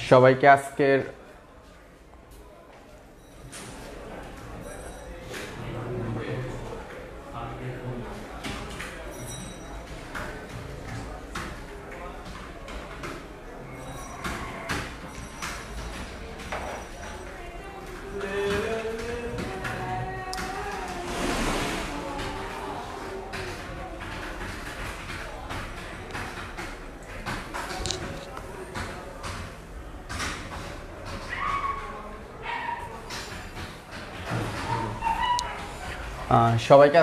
সবাইকে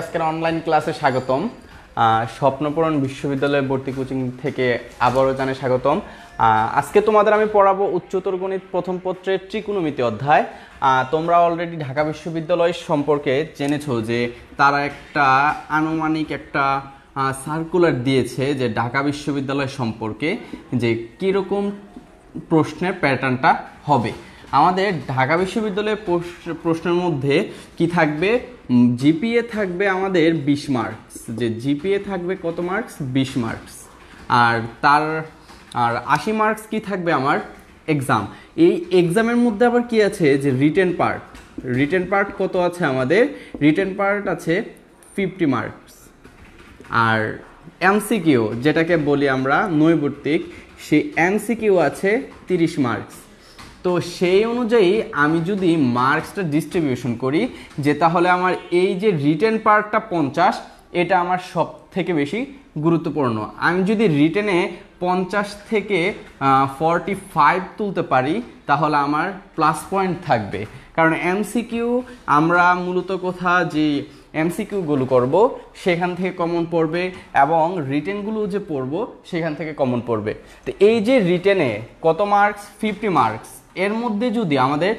আজকের অনলাইন ক্লাসে স্বাগতম। স্বপ্নপূরণ বিশ্ববিদ্যালয় ভর্তি কোচিং থেকে আবারও জানাই স্বাগতম। আজকে তোমাদের আমি পড়াবো উচ্চতর গণিত প্রথম পত্রের ত্রিকোণমিতি অধ্যায়। তোমরা অলরেডি ঢাকা বিশ্ববিদ্যালয় সম্পর্কে জেনেছো যে তারা একটা আনুমানিক একটা সার্কুলার দিয়েছে যে ঢাকা বিশ্ববিদ্যালয় সম্পর্কে যে কীরকম প্রশ্নের প্যাটার্নটা হবে। আমাদের ঢাকা বিশ্ববিদ্যালয়ের প্রশ্নের মধ্যে কি থাকবে, জিপিএ থাকবে আমাদের 20 মার্কস, যে জিপিএ থাকবে কত মার্কস, 20 মার্কস। আর 80 মার্কস কি থাকবে আমার এক্সাম। এই এক্সামের মধ্যে আবার কি আছে যে রিটেন পার্ট কত আছে আমাদের, রিটেন পার্ট আছে 50 মার্কস। আর এমসিকিউ যেটাকে বলি আমরা নৈর্ব্যক্তিক, সেই এমসিকিউ আছে 30 মার্কস। তো সেই অনুযায়ী আমি যদি মার্কসটা ডিস্ট্রিবিউশন করি যে তাহলে আমার এই যে রিটেন পার্টটা 50, এটা আমার সব থেকে বেশি গুরুত্বপূর্ণ। আমি যদি রিটেনে 50 থেকে 45 তুলতে পারি তাহলে আমার প্লাস পয়েন্ট থাকবে, কারণ এমসিকিউ আমরা মূলত যে এমসিকিউগুলো করব সেখান থেকে কমন পড়বে এবং রিটেনগুলো যে পড়ব সেখান থেকে কমন পড়বে। তো এই যে রিটেনে কত মার্কস, 50 মার্কস, এর মধ্যে যদি আমাদের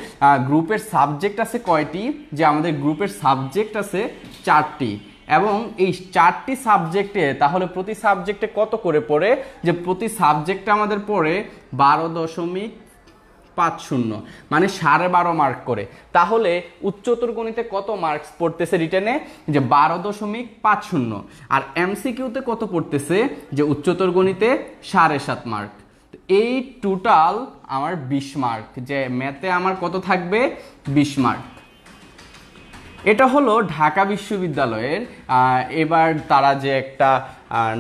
গ্রুপের সাবজেক্ট আছে কয়টি, যে আমাদের গ্রুপের সাবজেক্ট আছে 4টি, এবং এই 4টি সাবজেক্টে তাহলে প্রতি সাবজেক্টে কত করে পড়ে, যে প্রতি সাবজেক্টে আমাদের পড়ে 12.50, মানে 12.5 মার্ক করে। তাহলে উচ্চতর গণিতে কত মার্কস পড়তেছে রিটেনে, যে 12.50। আর এমসিকিউতে কত পড়তেছে, যে উচ্চতর গণিতে 7.5 মার্ক। এই টোটাল আমার 20 মার্ক, যে ম্যাথে আমার কত থাকবে, 20 মার্ক। এটা হলো ঢাকা বিশ্ববিদ্যালয়ের এবার তারা যে একটা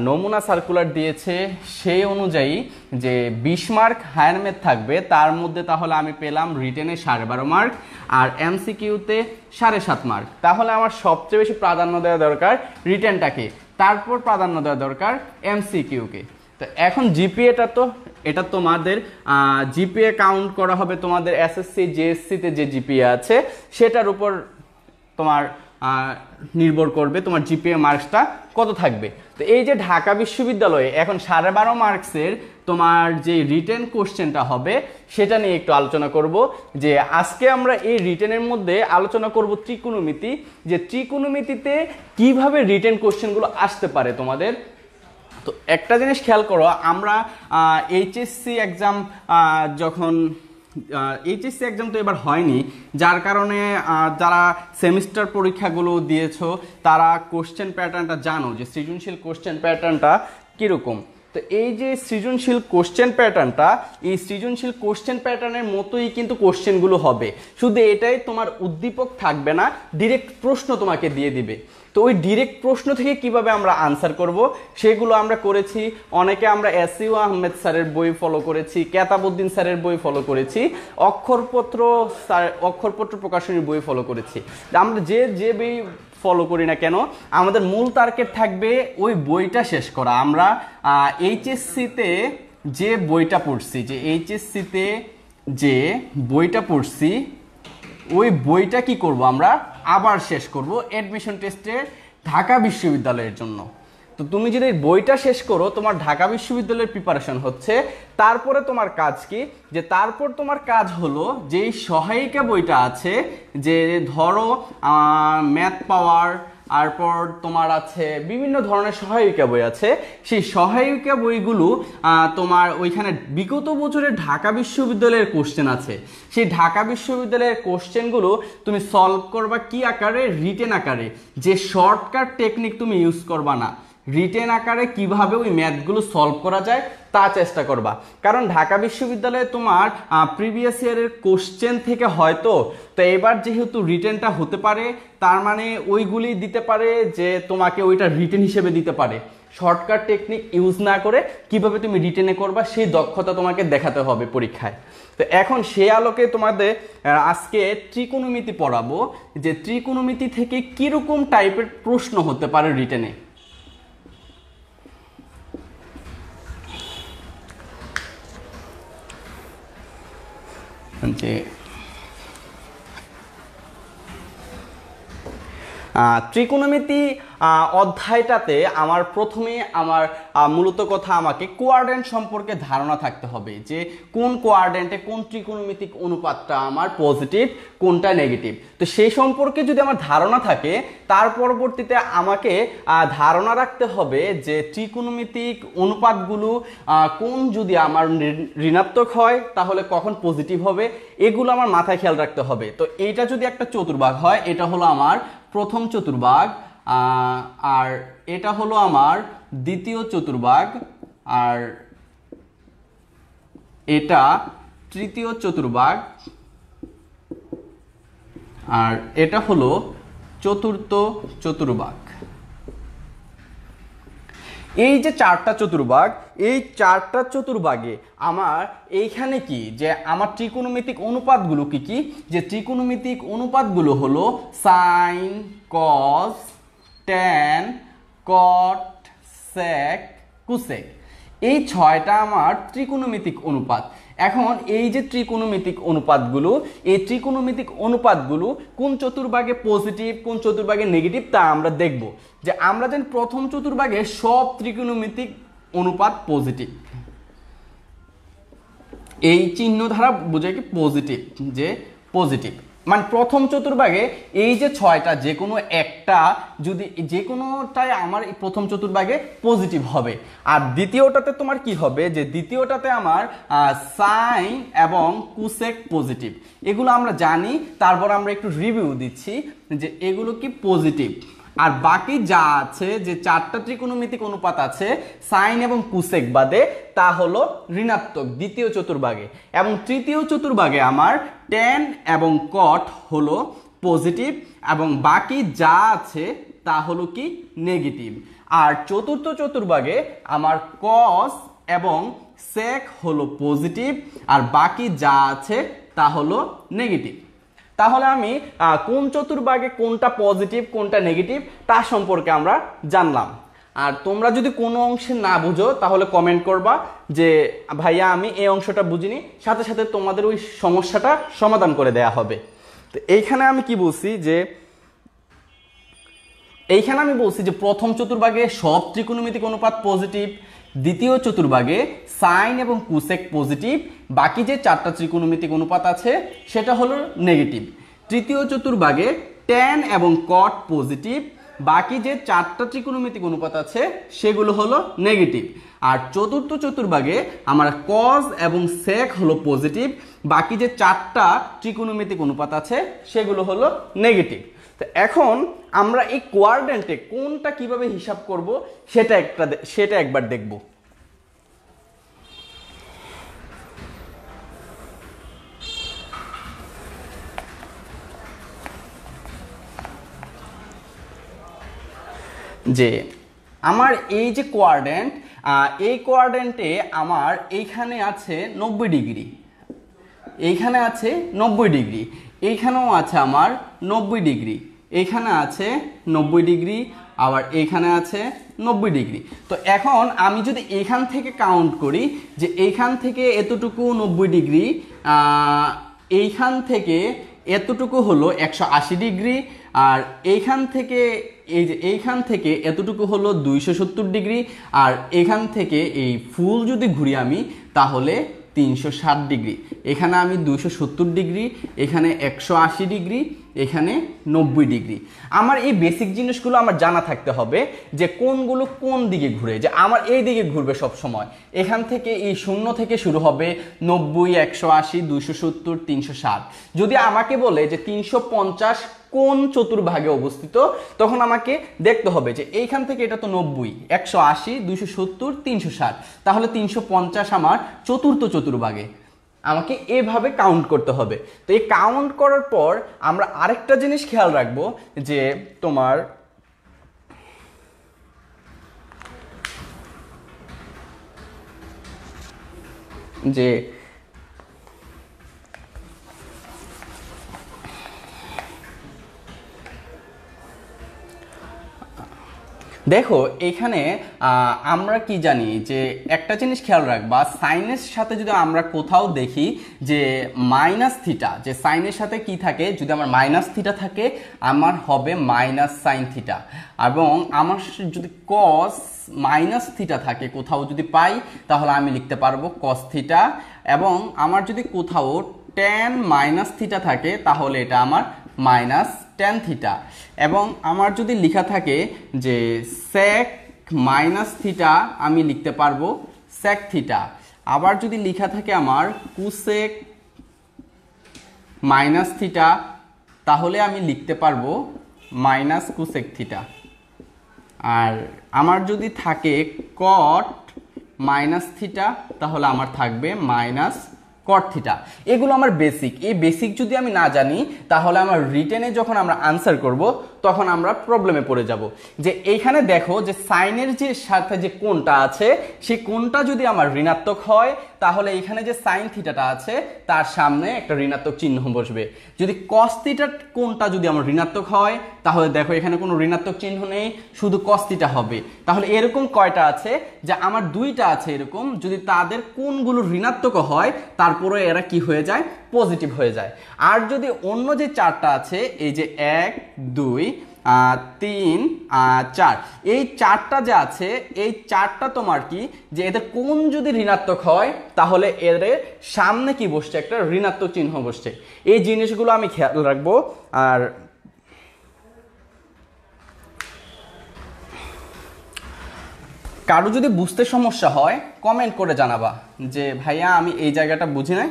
নমুনা সার্কুলার দিয়েছে সেই অনুযায়ী যে 20 মার্ক হায়ার ম্যাথ থাকবে, তার মধ্যে তাহলে আমি পেলাম রিটেনে 12.5 মার্ক আর এমসিকিউতে 7.5 মার্ক। তাহলে আমার সবচেয়ে বেশি প্রাধান্য দেওয়া দরকার রিটেনটাকে, তারপর প্রাধান্য দেওয়া দরকার এমসিকিউকে। তো এখন জিপিএটা তো এটা তোমাদের জিপিএ কাউন্ট করা হবে তোমাদের এসএসসি জেএসসিতে যে জিপিএ আছে সেটার উপর তোমার নির্ভর করবে তোমার জিপিএ মার্কসটা কত থাকবে। তো এই যে ঢাকা বিশ্ববিদ্যালয়ে এখন 12.5 মার্কসের তোমার যে রিটেন কোশ্চেনটা হবে সেটা নিয়ে একটু আলোচনা করব। যে আজকে আমরা এই রিটেনের মধ্যে আলোচনা করব ত্রিকোণমিতি, যে ত্রিকোণমিতিতে কিভাবে রিটেন কোশ্চেনগুলো আসতে পারে তোমাদের। তো একটা জিনিস খেয়াল করো, আমরা এইচএসসি এক্সাম এইচএসসি এক্সাম তো এবার হয়নি, যার কারণে যারা সেমিস্টার পরীক্ষাগুলো দিয়েছো তারা কোশ্চেন প্যাটার্নটা জানো যে সৃজনশীল কোশ্চেন প্যাটার্নটা কীরকম। তো এই যে সৃজনশীল কোশ্চেন প্যাটার্নটা, এই সৃজনশীল কোশ্চেন প্যাটার্নের মতোই কিন্তু কোশ্চেনগুলো হবে, শুধু এটাই তোমার উদ্দীপক থাকবে না, ডিরেক্ট প্রশ্ন তোমাকে দিয়ে দিবে। তো ওই ডিরেক্ট প্রশ্ন থেকে কিভাবে আমরা আনসার করব সেগুলো আমরা করেছি। অনেকে আমরা এসইউ আহমেদ স্যারের বই ফলো করেছি, কেতাবউদ্দিন স্যারের বই ফলো করেছি, অক্ষরপত্র প্রকাশনীর বই ফলো করেছি। আমরা যে বই ফলো করি না কেন, আমাদের মূল টার্গেট থাকবে ওই বইটা শেষ করা। আমরা এইচএসসিতে যে বইটা পড়ছি ওই বইটা কি করব, আমরা আবার শেষ করব অ্যাডমিশন টেস্টে ঢাকা বিশ্ববিদ্যালয়ের জন্য। তো তুমি যদি বইটা শেষ করো, তোমার ঢাকা বিশ্ববিদ্যালয়ের প্রিপারেশন হচ্ছে। তারপরে তোমার কাজ কি, যে তারপর তোমার কাজ হলো যেই সহায়িকা বইটা আছে, যে ধরো ম্যাথ পাওয়ার, তারপর তোমার আছে বিভিন্ন ধরনের সহায়িকা বই আছে, সেই সহায়িকা বইগুলো তোমার ওইখানে বিগত বছরের ঢাকা বিশ্ববিদ্যালয়ের কোশ্চেন আছে। সেই ঢাকা বিশ্ববিদ্যালয়ের কোশ্চেনগুলো তুমি সলভ করবা কি আকারে, রিটেন আকারে, যে শর্টকাট টেকনিক তুমি ইউজ করবা না, রিটেন আকারে কিভাবে ওই ম্যাথগুলো সলভ করা যায় তা চেষ্টা করবা। কারণ ঢাকা বিশ্ববিদ্যালয়ে তোমার প্রিভিয়াস ইয়ারের কোশ্চেন থেকে হয়তো, তো এবার যেহেতু রিটেনটা হতে পারে তার মানে ওইগুলি দিতে পারে যে তোমাকে ওইটা রিটেন হিসেবে দিতে পারে। শর্টকাট টেকনিক ইউজ না করে কিভাবে তুমি রিটেনে করবা সেই দক্ষতা তোমাকে দেখাতে হবে পরীক্ষায়। তো এখন সেই আলোকে তোমাদের আজকে ত্রিকোণমিতি পড়াবো, যে ত্রিকোণমিতি থেকে কিরকম টাইপের প্রশ্ন হতে পারে রিটেনে। যে ত্রিকোণমিতি অধ্যায়টাতে আমার প্রথমে মূলত কথা আমাকে কোয়াড্রেন্ট সম্পর্কে ধারণা থাকতে হবে, যে কোন কোয়াড্রেন্টে কোন ত্রিকোণমিতিক অনুপাতটা আমার পজিটিভ, কোনটা নেগেটিভ। তো সেই সম্পর্কে যদি আমার ধারণা থাকে, তার পরবর্তীতে আমাকে ধারণা রাখতে হবে যে ত্রিকোণমিতিক অনুপাতগুলো কোন যদি আমার ঋণাত্মক হয় তাহলে কখন পজিটিভ হবে, এগুলো আমার মাথায় খেয়াল রাখতে হবে। তো এইটা যদি একটা চতুর্ভাগ হয়, এটা হলো আমার প্রথম চতুর্ভাগ, আর এটা হলো আমার দ্বিতীয় চতুর্ভাগ, আর এটা তৃতীয় চতুর্ভাগ, আর এটা হলো চতুর্থ চতুর্ভাগ। এই যে চারটা চতুর্ভাগ, এই চারটা চতুর্ভাগে আমার এইখানে কি যে আমার ত্রিকোণমিতিক অনুপাতগুলো কি কি, যে ত্রিকোণমিতিক অনুপাতগুলো হলো সাইন, কস, ট্যান, কট, সেক, কুসেক। এই ছয়টা আমার ত্রিকোণমিতিক অনুপাত। এখন এই যে ত্রিকোণমিতিক অনুপাতগুলো, এই ত্রিকোণমিতিক অনুপাতগুলো কোন চতুর্ভাগে পজিটিভ, কোন চতুর্ভাগে নেগেটিভ তা আমরা দেখব। যে আমরা জানি প্রথম চতুর্ভাগে সব ত্রিকোণমিতিক অনুপাত পজিটিভ, এই চিহ্ন দ্বারা বোঝায় কি পজিটিভ, যে পজিটিভ মানে প্রথম চতুর্ভাগে এই যে ছয়টা যে কোনো একটা, যদি যে কোনোটাই আমার প্রথম চতুর্ভাগে পজিটিভ হবে। আর দ্বিতীয়টাতে তোমার কি হবে, যে দ্বিতীয়টাতে আমার সাইন এবং কুসেক পজিটিভ, এগুলো আমরা জানি। তারপর আমরা একটু রিভিউ দিচ্ছি যে এগুলো কি পজিটিভ। আর বাকি যা আছে, যে চারটা ত্রিকোণমিতিক অনুপাত আছে সাইন এবং কুসেক বাদে, তা হলো ঋণাত্মক দ্বিতীয় চতুর্ভাগে। এবং তৃতীয় চতুর্ভাগে আমার ট্যান এবং কট হলো পজিটিভ, এবং বাকি যা আছে তা হলো কি নেগেটিভ। আর চতুর্থ চতুর্ভাগে আমার কস এবং সেক হলো পজিটিভ, আর বাকি যা আছে তা হলো নেগেটিভ। তাহলে আমি কোন চতুর্ভাগে কোনটা পজিটিভ কোনটা নেগেটিভ তা সম্পর্কে আমরা জানলাম। আর তোমরা যদি কোনো অংশে না বুঝো তাহলে কমেন্ট করবা যে ভাইয়া আমি এই অংশটা বুঝিনি, সাথে সাথে তোমাদের ওই সমস্যাটা সমাধান করে দেয়া হবে। তো এইখানে আমি কি বলছি, যে এইখানে আমি বলছি যে প্রথম চতুর্ভাগে সব ত্রিকোণমিতিক অনুপাত পজিটিভ, দ্বিতীয় চতুর্ভাগে সাইন এবং কুসেক পজিটিভ, বাকি যে চারটা ত্রিকোণমিতিক অনুপাত আছে সেটা হলো নেগেটিভ। তৃতীয় চতুর্ভাগে ট্যান এবং কট পজিটিভ, বাকি যে চারটা ত্রিকোণমিতিক অনুপাত আছে সেগুলো হলো নেগেটিভ। আর চতুর্থ চতুর্ভাগে আমার কজ এবং সেক হলো পজিটিভ, বাকি যে চারটা ত্রিকোণমিতিক অনুপাত আছে সেগুলো হলো নেগেটিভ। তো এখন আমরা এই কোয়াড্রেন্টে কোনটা কিভাবে হিসাব করব সেটা একবার দেখব। যে আমার এই যে কোয়াড্রেন্ট, এই কোয়াড্রেন্টে আমার এইখানে আছে 90 ডিগ্রি, এইখানে আছে 90 ডিগ্রি, এইখানেও আছে আমার 90 ডিগ্রি, এইখানে আছে 90 ডিগ্রি, আবার এইখানে আছে 90 ডিগ্রি। তো এখন আমি যদি এইখান থেকে কাউন্ট করি, যে এইখান থেকে এতটুকু 90 ডিগ্রি, এইখান থেকে এতটুকু হলো 180 ডিগ্রি, আর এইখান থেকে এইখান থেকে এতটুকু হলো 270 ডিগ্রি, আর এখান থেকে এই ফুল যদি ঘুরি আমি তাহলে 360 ডিগ্রি। এখানে আমি 270 ডিগ্রি, এখানে 180 ডিগ্রি, এখানে 90 ডিগ্রি। আমার এই বেসিক জিনিসগুলো আমার জানা থাকতে হবে, যে কোনগুলো কোন দিকে ঘুরে, যে আমার এই দিকে ঘুরবে সব সময়। এখান থেকে এই শূন্য থেকে শুরু হবে 90, 180, 270, 360। যদি আমাকে বলে যে 350 কোন চতুর্ভাগে অবস্থিত, তখন আমাকে দেখতে হবে যে এইখান থেকে এটা তো 90, 180, 270, 360, তাহলে 350 আমার চতুর্থ চতুর্ভাগে। আমাকে এভাবে কাউন্ট করতে হবে। তো এই কাউন্ট করার পর আমরা আরেকটা জিনিস খেয়াল রাখবো যে তোমার যে দেখো এখানে আমরা কি জানি যে একটা জিনিস খেয়াল রাখবা, সাইনের সাথে যদি আমরা কোথাও দেখি যে মাইনাস থিটা, যে সাইনের সাথে কি থাকে, যদি আমার মাইনাস থিটা থাকে আমার হবে মাইনাস সাইন থিটা, এবং আমার যদি কস মাইনাস থিটা থাকে কোথাও যদি পাই তাহলে আমি লিখতে পারবো কস থিটা, এবং আমার যদি কোথাও ট্যান মাইনাস থিটা থাকে তাহলে এটা আমার মাইনাস ট্যান থিটা, এবং আমার যদি লেখা থাকে যে সেক মাইনাস থিটা আমি লিখতে পারবো সেক থিটা, আবার যদি লেখা থাকে আমার কুসেক মাইনাস থিটা তাহলে আমি লিখতে পারবো মাইনাস কুসেক থিটা, আর আমার যদি থাকে কট মাইনাস থিটা তাহলে আমার থাকবে মাইনাস কট থিটা। এগুলো আমার বেসিক, এই বেসিক যদি আমি না জানি তাহলে আমার রিটেনে যখন আমরা আনসার করব তখন আমরা প্রবলেমে পড়ে যাব। যে এইখানে দেখো যে সাইনের যে সাথে যে কোণটা আছে সেই কোণটা যদি আমার ঋণাত্মক হয় তাহলে এখানে যে সাইন থিটাটা আছে তার সামনে একটা ঋণাত্মক চিহ্ন বসবে। যদি কস থিটার কোণটা যদি আমার ঋণাত্মক হয় তাহলে দেখো এখানে কোনো ঋণাত্মক চিহ্ন নেই, শুধু কস থিটা হবে। তাহলে এরকম কয়টা আছে যে আমার দুইটা আছে এরকম, যদি তাদের কোণগুলো ঋণাত্মক হয় তারপরে এরা কি হয়ে যায়, পজিটিভ হয়ে যায়। আর যদি অন্য যে চারটা আছে এই যে 1, 2, 3, 4, এই চারটা যে আছে এই চারটা তোমার কি যে এদের কোণ যদি ঋণাত্মক হয় তাহলে এদের সামনে কি বসছে, একটা ঋণাত্মক চিহ্ন বসছে। এই জিনিসগুলো আমি খেয়াল রাখবো। আর কারো যদি বুঝতে সমস্যা হয় কমেন্ট করে জানাবা যে ভাইয়া আমি এই জায়গাটা বুঝি নাই,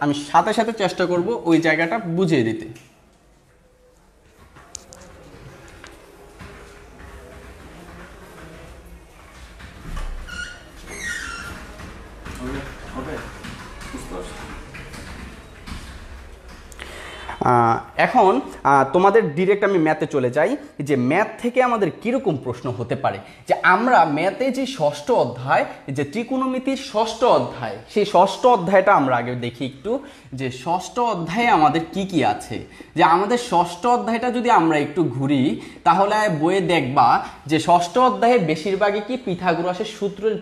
আমি সাথে সাথে চেষ্টা করব ওই জায়গাটা বুঝিয়ে দিতে। এখন তোমাদের ডিরেক্ট আমি ম্যাথে চলে যাই যে ম্যাথ থেকে আমাদের কীরকম প্রশ্ন হতে পারে। যে আমরা ম্যাথে যে ষষ্ঠ অধ্যায়, যে ত্রিকোণমিতির ষষ্ঠ অধ্যায়, সেই ষষ্ঠ অধ্যায়টা আমরা আগে দেখি একটু, যে ষষ্ঠ অধ্যায়ে আমাদের কি কি আছে। যে আমাদের ষষ্ঠ অধ্যায়টা যদি আমরা একটু ঘুরি তাহলে বইয়ে দেখবা যে ষষ্ঠ অধ্যায়ে বেশিরভাগই কি পিথাগোরাসের সূত্রের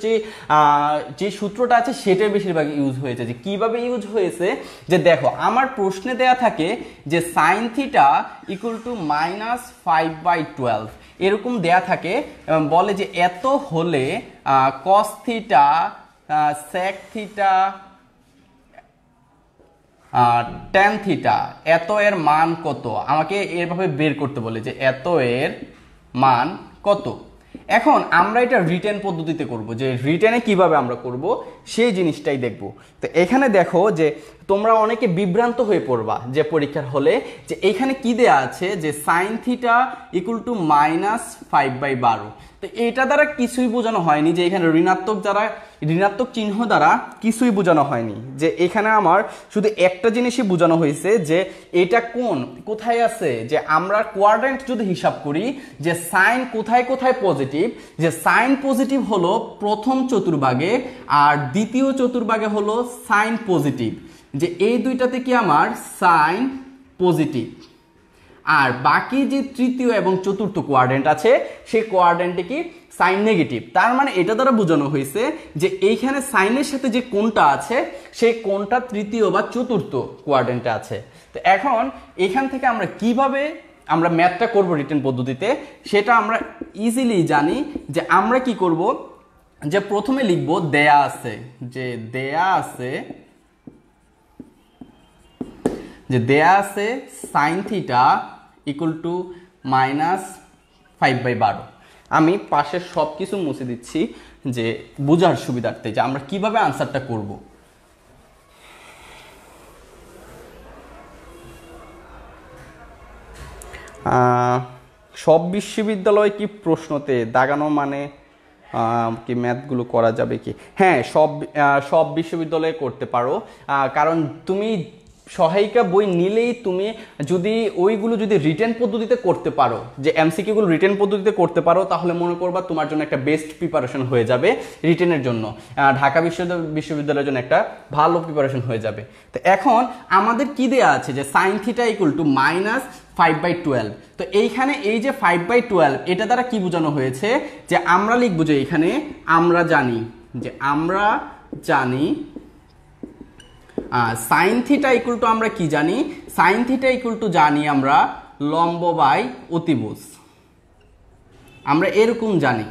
যে সূত্রটা আছে সেটাই বেশিরভাগ ইউজ হয়েছে। যে কিভাবে ইউজ হয়েছে, যে দেখো আমার প্রশ্নে দেয়া থাকে যে সাইন থিটা ইকুয়াল টু -5/12 এরকম দেয়া থাকে, এবং বলে যে এত হলে cos theta sec theta tan theta এত এর মান কত, আমাকে এভাবে বের করতে বলে যে এত এর মান কত। এখন আমরা এটা রিটেন পদ্ধতিতে করব, যে রিটেনে কিভাবে আমরা করব সেই জিনিসটাই দেখব। তো এখানে দেখো যে তোমরা অনেকে বিভ্রান্ত হয়ে পড়বা যে পরীক্ষার হলে, যে এখানে কি দেয়া আছে যে সাইন থিটা ইকুয়াল টু -5/12। তো এটা দ্বারা কিছুই বোঝানো হয়নি যে এখানে ঋণাত্মক চিহ্ন দ্বারা কিছুই বোঝানো হয়নি। যে এখানে আমার শুধু একটা জিনিসই বোঝানো হয়েছে যে এটা কোথায় আছে, যে আমরা কোয়াড্রেন্ট যদি হিসাব করি যে সাইন কোথায় কোথায় পজিটিভ, যে সাইন পজিটিভ হলো প্রথম চতুর্ভাগে আর দ্বিতীয় চতুর্ভাগে হলো সাইন পজিটিভ, যে এই দুইটাতে কি আমার সাইন পজিটিভ, আর বাকি যে তৃতীয় এবং চতুর্থ কোয়াড্রেন্ট আছে সেই কোয়াড্রেন্টে কি সাইন নেগেটিভ। তার মানে এটা দ্বারা বোঝানো হয়েছে যে এইখানে সাইনের সাথে যে কোণটা আছে সেই কোণটা তৃতীয় বা চতুর্থ কোয়াড্রেন্টে আছে। তো এখন এখান থেকে আমরা কিভাবে আমরা ম্যাথটা করব রিটেন পদ্ধতিতে সেটা আমরা ইজিলি জানি। যে আমরা কি করব, যে প্রথমে লিখব দেয়া আছে, যে দেয়া আছে সাইন থিটা ইকুয়াল টু -5/12। আমি পাশের সব কিছু মুছে দিচ্ছি যে বোঝার সুবিধার্থে যে আমরা কিভাবে আনসারটা করব। সব বিশ্ববিদ্যালয় কি প্রশ্নতে দাগানো মানে কি ম্যাথগুলো করা যাবে কি? হ্যাঁ, সব বিশ্ববিদ্যালয়ে করতে পারো, কারণ তুমি সহায়িকা বই নিলেই তুমি যদি ওইগুলো যদি রিটেন পদ্ধতিতে করতে পারো, যে এমসিকিউগুলো রিটেন পদ্ধতিতে করতে পারো, তাহলে মনে করবা তোমার জন্য একটা বেস্ট প্রিপারেশন হয়ে যাবে রিটেনের জন্য, ঢাকা বিশ্ববিদ্যালয়ের জন্য একটা ভালো প্রিপারেশন হয়ে যাবে। তো এখন আমাদের কি দেয়া আছে যে সাইন থিটা ইকুয়াল টু -5/12। তো এইখানে এই যে 5/12 এটা দ্বারা কি বোঝানো হয়েছে যে আমরা লিখবো যে এখানে আমরা জানি সাইন থিটা ইকুয়াল টু আমরা কি জানি, সাইন থিটা ইকুয়াল টু জানি আমরা লম্ব বাই অতিভুজ, আমরা এরকম জানি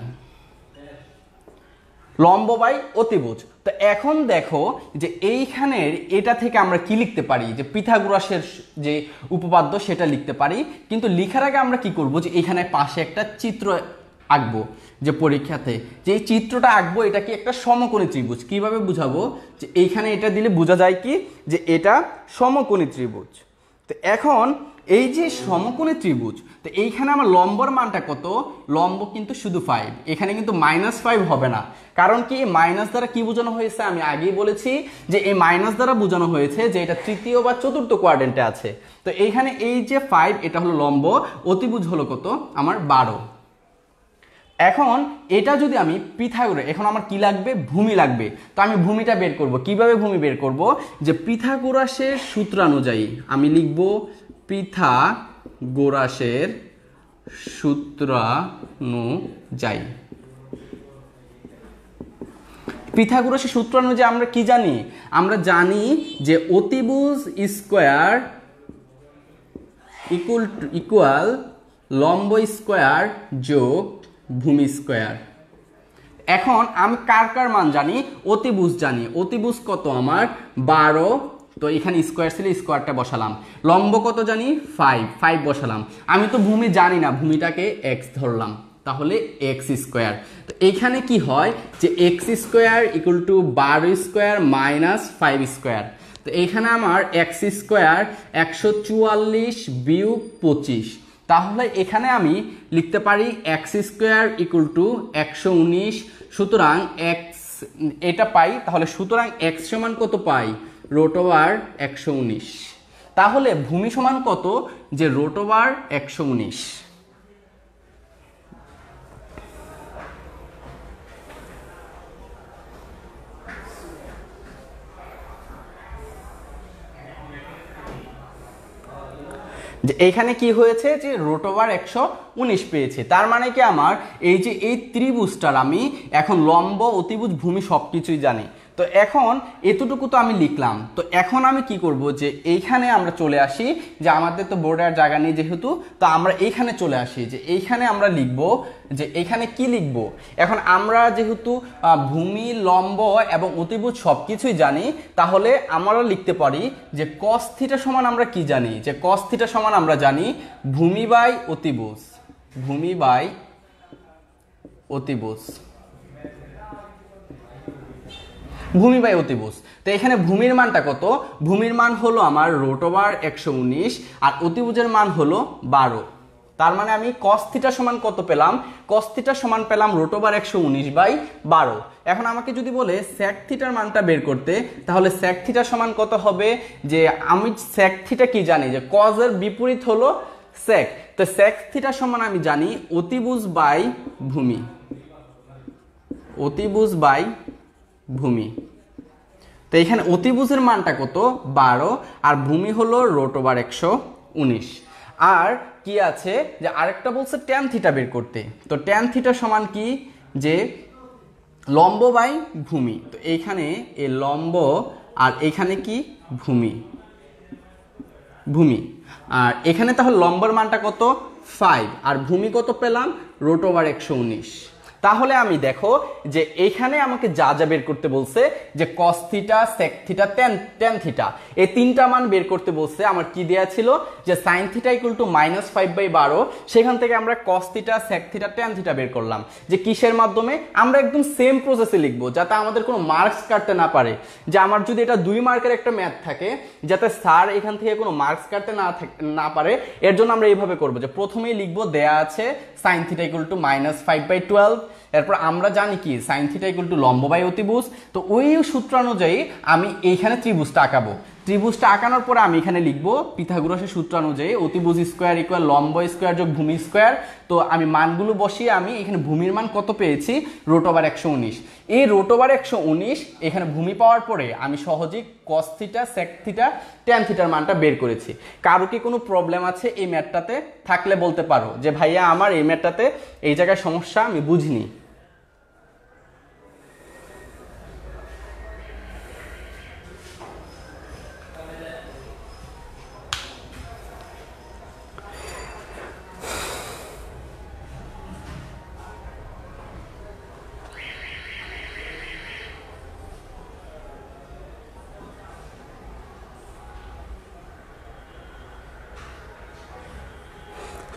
লম্ব বাই অতিভুজ। তো এখন দেখো যে এইখানের এটা থেকে আমরা কি লিখতে পারি, যে পিথাগোরাসের যে উপপাদ্য সেটা লিখতে পারি, কিন্তু লিখার আগে আমরা কি করব যে এখানে পাশে একটা চিত্র আঁকবো, যে পরীক্ষাতে যে এই চিত্রটা আঁকবো এটা কি একটা সমকোণী ত্রিভুজ। কিভাবে বুঝাবো, যে এইখানে এটা দিলে বোঝা যায় কি যে এটা সমকোণী ত্রিভুজ। তো এখন এই যে সমকোণী ত্রিভুজ, তো এইখানে আমার লম্বর মানটা কত, লম্ব কিন্তু শুধু 5, এখানে কিন্তু -5 হবে না। কারণ কি মাইনাস দ্বারা কি বোঝানো হয়েছে, আমি আগেই বলেছি যে এই মাইনাস দ্বারা বোঝানো হয়েছে যে এটা তৃতীয় বা চতুর্থ কোয়াড্রেন্টে আছে। তো এইখানে এই যে 5 এটা হলো লম্ব, অতিভুজ হলো কত আমার 12। এখন এটা যদি আমি পিথাগোরাস, এখন আমার কি লাগবে, ভূমি লাগবে। তো আমি ভূমিটা বের করব। কিভাবে ভূমি বের করব, যে পিথাগোরাসের সূত্রানুযায়ী আমি লিখব পিথাগোরাসের সূত্রানুযায়ী। পিথাগোরাসের সূত্র অনুযায়ী আমরা কি জানি, আমরা জানি যে অতিভুজ স্কয়ার ইকুয়াল লম্ব স্কয়ার যোগ ভূমি স্কয়ার। এখন আমি কার কার মান জানি, অতিভুজ জানি, অতিভুজ কত আমার 12, তো এখানে স্কয়ার ছিল স্কয়ারটা বসালাম। লম্ব কত জানি 5 বসালাম। আমি তো ভূমি জানি না, ভূমিটাকে x ধরলাম, তাহলে x স্কয়ার। তো এইখানে কি হয় যে x square equal to 12 square minus 5 square. তো এইখানে আমার x স্কয়ার 144 বিয়োগ 25, তাহলে এখানে আমি লিখতে পারি x স্কয়ার ইকুয়াল টু 119। সুতরাং x এটা পাই, তাহলে সুতরাং x সমান কত পাই, √119। তাহলে ভূমি সমান কত, যে √119। যে এইখানে কি হয়েছে যে √119 পেয়েছে। তার মানে কি আমার এই যে এই ত্রিভুজটার আমি এখন লম্ব অতিভুজ ভূমি সবকিছুই জানি। তো এখন এতটুকু তো আমি লিখলাম। তো এখন আমি কি করব, যে এইখানে আমরা চলে আসি, যে আমাদের তো বোর্ডে আর জায়গা নেই যেহেতু, তো আমরা এইখানে চলে আসি, যে এইখানে আমরা লিখব, যে এইখানে কি লিখব, এখন আমরা যেহেতু ভূমি লম্ব এবং অতিভুজ সবকিছুই জানি, তাহলে আমরা লিখতে পারি যে cos থিটা সমান আমরা কি জানি, যে cos থিটা সমান আমরা জানি ভূমি বাই অতিভুজ, ভূমি বাই অতিভুজ, ভূমি বাই অতিভুজ। তো এখানে ভূমির মানটা কত, ভূমির মান হলো আমার √119 আর অতিভুজের মান হলো 12। তার মানে আমি cos থিটা সমান কত পেলাম, cos থিটা সমান পেলাম √119/12। এখন আমাকে যদি বলে sec থিটার মানটা বের করতে, তাহলে sec থিটা সমান কত হবে, যে আমি sec থিটা কি জানি, যে cos এর বিপরীত হলো sec। তো sec থিটা সমান আমি জানি অতিভুজ বাই ভূমি, অতিভুজ বাই ভূমি। তো এখানে অতিভুজের মানটা কত 12 আর ভূমি হলো √119। আর কি আছে, যে আরেকটা বলছে tan থিটা বের করতে। তো tan থিটা সমান কি, যে লম্ব বাই ভূমি। তো এইখানে এই লম্ব আর এখানে কি ভূমি, ভূমি। আর এখানে তাহলে লম্বর মানটা কত 5 আর ভূমি কত পেলাম √119। তাহলে আমি দেখো যে এখানে আমাকে যা যা বের করতে বলছে যে cos theta sec theta tan theta এই তিনটা মান বের করতে বলছে। আমার কি দেয়া ছিল যে sin থিটা -5/12, সেখান থেকে আমরা cos theta sec theta tan theta বের করলাম। যে কিসের মাধ্যমে? আমরা একদম সেম প্রসেসে লিখবো যাতে আমাদের কোনো মার্কস কাটতে না পারে। যে আমার যদি এটা 2 মার্কের একটা ম্যাথ থাকে, যাতে স্যার এখান থেকে কোনো মার্কস কাটতে না পারে, এর জন্য আমরা এইভাবে করবো যে প্রথমেই লিখবো দেয়া আছে sin থিটা -5/12, এরপর আমরা জানি কি sin থিটা লম্ব বাই অতিভুজ। তো ওই সূত্র অনুযায়ী আমি এইখানে ত্রিভুজটা আঁকাবো। ত্রিভুজটা আঁকানোর পরে আমি এখানে লিখবো পিথাগোরাসের সূত্র অনুযায়ী অতিভুজ স্কোয়ার ইকুয়াল লম্ব স্কোয়ার যোগ ভূমি স্কোয়ার। তো আমি মানগুলো বসিয়ে আমি এখানে ভূমির মান কত পেয়েছি? √119। এই √119 এখানে ভূমি পাওয়ার পরে আমি সহজেই cos theta sec theta tan থিটার মানটা বের করেছি। কারো কি কোনো প্রবলেম আছে এই ম্যাথটাতে? থাকলে বলতে পারো যে ভাইয়া আমার এই ম্যাথটাতে এই জায়গায় সমস্যা, আমি বুঝিনি।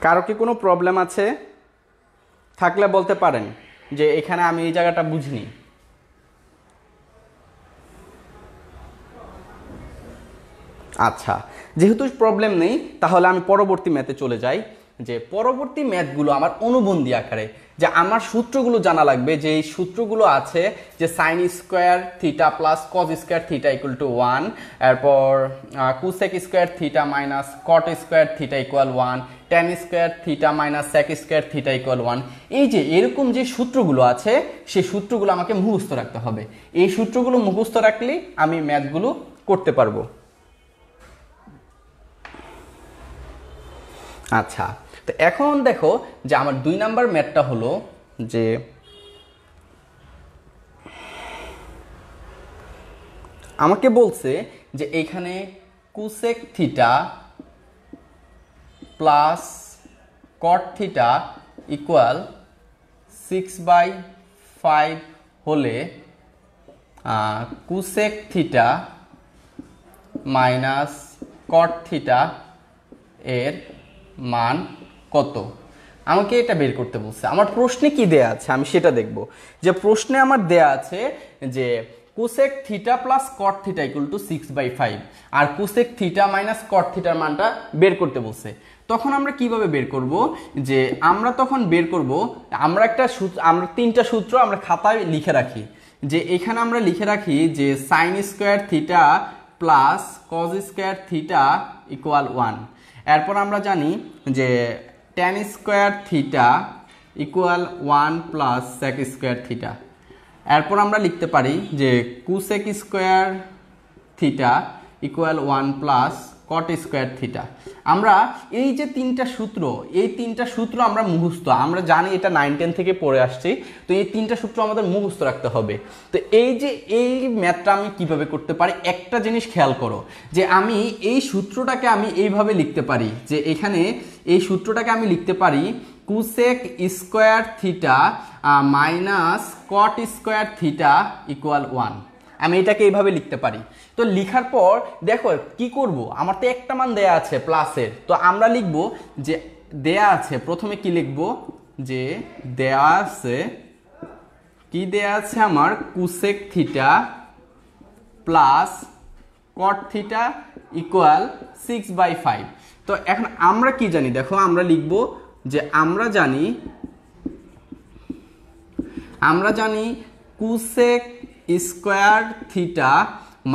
কারো কি কোনো প্রবলেম আছে? থাকলে বলতে পারেন যে এখানে আমি এই জায়গাটা বুঝিনি। আচ্ছা, যেহেতু প্রবলেম নেই তাহলে আমি পরবর্তী ম্যাথে চলে যাই। যে পরবর্তী ম্যাথগুলো আমার অনুবন্ধী আকারে, যে আমার সূত্রগুলো জানা লাগবে। যে এই সূত্রগুলো আছে যে sin square theta plus cos square theta =1, এরপর cosec square theta minus cot square theta =1, tan square theta minus sec square theta =1। এই যে এরকম যে সূত্রগুলো আছে সেই সূত্রগুলো আমাকে মুখস্থ রাখতে হবে। এই সূত্রগুলো মুখস্থ রাখলে আমি ম্যাথগুলো করতে পারবো। আচ্ছা, তো এখন দেখো যে আমার 2 নাম্বার ম্যাথটা হলো যে আমাকে বলছে যে এইখানে cosec theta plus cot theta equal 6/5 হলে cosec theta minus cot theta এর মান কত? আমাকে এটা বের করতে বলছে। আমার প্রশ্নে কি দেয়া আছে আমি সেটা দেখব। যে প্রশ্নে আমার দেয়া আছে যে cosec theta plus cot theta =6/5 আর cosec থিটা মাইনাস cot থিটার মানটা বের করতে বলছে। তখন আমরা কিভাবে বের করব? যে আমরা তখন বের করব, আমরা তিনটা সূত্র আমরা খাতায় লিখে রাখি। যে এখানে আমরা লিখে রাখি যে sin square theta plus cos square theta =1। এরপর আমরা জানি যে tan square theta =1 plus sec square theta. এরপর আমরা লিখতে পারি যে cosec square theta =1 plus cot square theta. আমরা এই যে তিনটা সূত্র আমরা মুখস্থ, আমরা জানি এটা 9-10 থেকে পড়ে আসছি। তো এই তিনটা সূত্র আমাদের মুখস্থ রাখতে হবে। তো এই ম্যাথটা আমি কিভাবে করতে পারি, একটা জিনিস খেয়াল করো যে আমি এই সূত্রটাকে আমি এইভাবে লিখতে পারি। যে এখানে এই সূত্রটাকে আমি লিখতে পারি cosec square theta minus cot square theta =1। আমি এটাকে এইভাবে লিখতে পারি। তো লিখার পর দেখো কি করব, আমার তো একটা মান দেয়া আছে প্লাসের। তো আমরা লিখব যে দেয়া আছে, প্রথমে কি লিখব যে দেয়া আছে আমার cosec theta plus cot theta =6/5। তো এখন আমরা কি জানি, দেখো আমরা লিখব যে আমরা জানি cosec square theta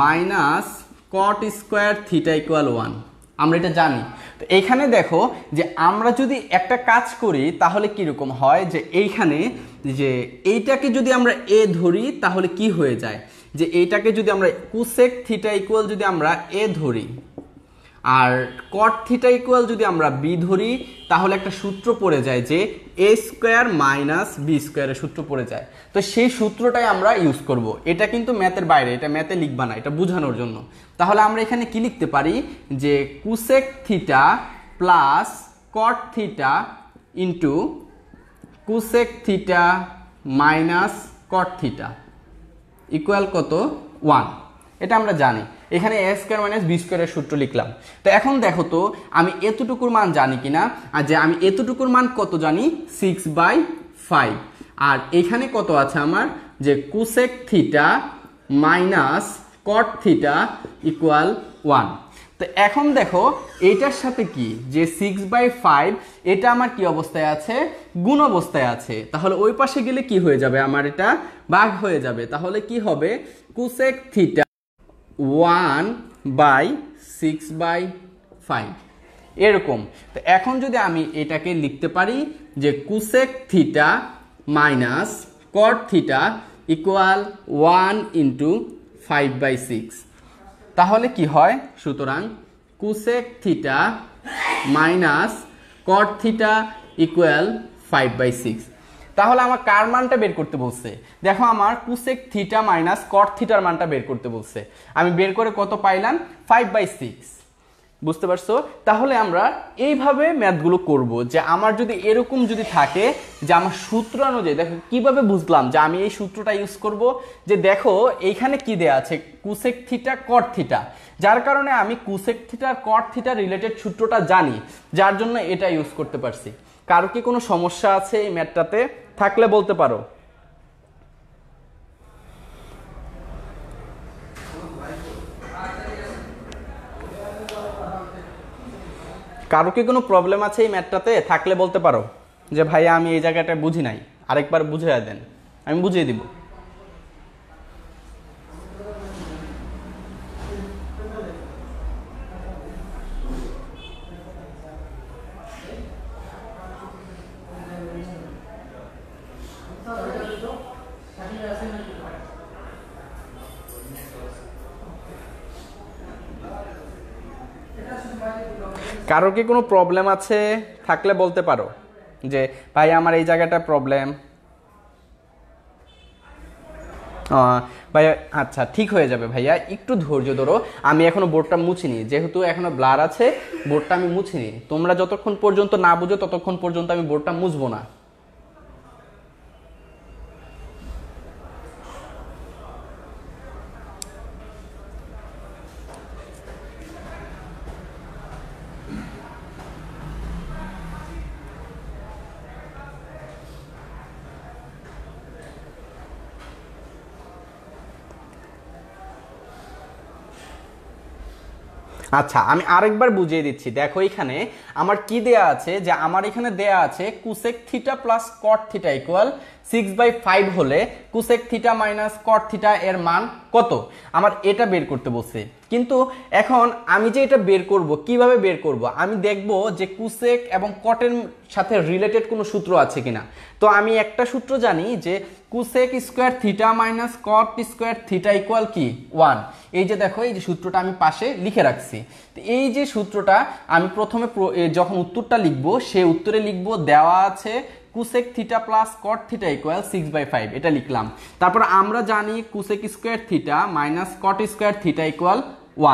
minus cot square theta =1। আমরা এটা জানি। তো এইখানে দেখো যে আমরা যদি একটা কাজ করি তাহলে কিরকম হয়, যে এইখানে যে এইটাকে যদি আমরা a ধরি তাহলে কি হয়ে যায়, যে এইটাকে যদি আমরা cosec থিটা ইকুয়াল যদি আমরা a ধরি আর cot থিটা ইকুয়াল যদি আমরা b ধরি, তাহলে একটা সূত্র পড়ে যায় যে a স্কোয়ার মাইনাস b স্কোয়ারের সূত্র পড়ে যায়। তো সেই সূত্রটাই আমরা ইউজ করব। এটা কিন্তু ম্যাথের বাইরে, এটা ম্যাথে লিখবা না, এটা বোঝানোর জন্য। তাহলে আমরা এখানে কি লিখতে পারি যে cosec theta plus cot theta into cosec theta minus cot theta equal কত 1। এটা আমরা জানি। এখানে a স্কয়ার মাইনাস b স্কয়ারের সূত্র লিখলাম। তো এখন দেখো তো আমি এতটুকুর মান জানি কিনা, আর যে আমি এতটুকুর মান কত জানি 6/5, আর এখানে কত আছে আমার যে cosec theta minus cot theta equal 1। তো এখন দেখো এইটার সাথে কি যে 6/5 এটা আমার কি অবস্থায় আছে, গুণ অবস্থায় আছে, তাহলে ওই পাশে গেলে কি হয়ে যাবে আমার এটা ভাগ হয়ে যাবে। তাহলে কি হবে কোসেক থিটা 1/6/5 এরকম। তো এখন যদি আমি এটাকে লিখতে পারি যে cosec theta minus cot theta equal 1 × 5/6, তাহলে কি হয়, সুতরাং cosec theta minus cot theta equal 5/6। তাহলে আমার কার মানটা বের করতে বলছে, দেখো আমার কোসেক থিটা মাইনাস কট থিটার মানটা বের করতে বলছে। আমি বের করে কত পাইলাম 5/6, বুঝতে পারছো? তাহলে আমরা এইভাবে ম্যাথগুলো করব যে আমার যদি এরকম যদি থাকে যে আমার সূত্র অনুযায়ী, দেখো কিভাবে বুঝলাম যে আমি এই সূত্রটা ইউজ করব, যে দেখো এইখানে কি দেয়া আছে কোসেক থিটা কট থিটা, যার কারণে আমি কোসেক থিটার কট থিটা রিলেটেড সূত্রটা জানি, যার জন্য এটা ইউজ করতে পারছি। কারো কি কোনো সমস্যা আছে এই ম্যাথটাতে? থাকলে বলতে পারো। কারো কি কোনো প্রবলেম আছে এই ম্যাথটাতে? থাকলে বলতে পারো যে ভাই আমি এই জায়গাটা বুঝি নাই, আরেকবার বুঝিয়ে দেন, আমি বুঝিয়ে দিব। কারো কি কোনো প্রবলেম আছে? থাকলে বলতে পারো যে ভাই আমার এই জায়গাটা প্রবলেম। ভাইয়া আচ্ছা ঠিক হয়ে যাবে ভাইয়া, একটু ধৈর্য ধরো। আমি এখনো বোর্ডটা মুছিনি, যেহেতু এখনো ব্লার আছে বোর্ডটা আমি মুছিনি। তোমরা যতক্ষণ পর্যন্ত না বুঝো ততক্ষণ পর্যন্ত আমি বোর্ডটা মুছবো না। আচ্ছা আমি আরেকবার বুঝিয়ে দিচ্ছি। দেখো এখানে আমার কি দেয়া আছে, যে আমার এখানে দেয়া আছে cosec theta plus cot theta equal 6/5 হলে cosec theta minus cot theta এর মান কত, আমার এটা বের করতে বলছে। কিন্তু এখন আমি যে এটা বের করব, কিভাবে বের করব, আমি দেখব যে কোসেক এবং কটের সাথে রিলেটেড কোনো সূত্র আছে কিনা। তো আমি একটা সূত্র জানি যে cosec square theta minus cot square theta equal কি 1। এই যে দেখো এই যে সূত্রটা আমি পাশে লিখে রাখছি। তো এই যে সূত্রটা আমি প্রথমে যখন উত্তরটা লিখব, সেই উত্তরে লিখব দেওয়া আছে cosec theta plus cot theta equal 6/5, এটা লিখলাম। তারপর আমরা জানি cosec square theta minus cot square theta equal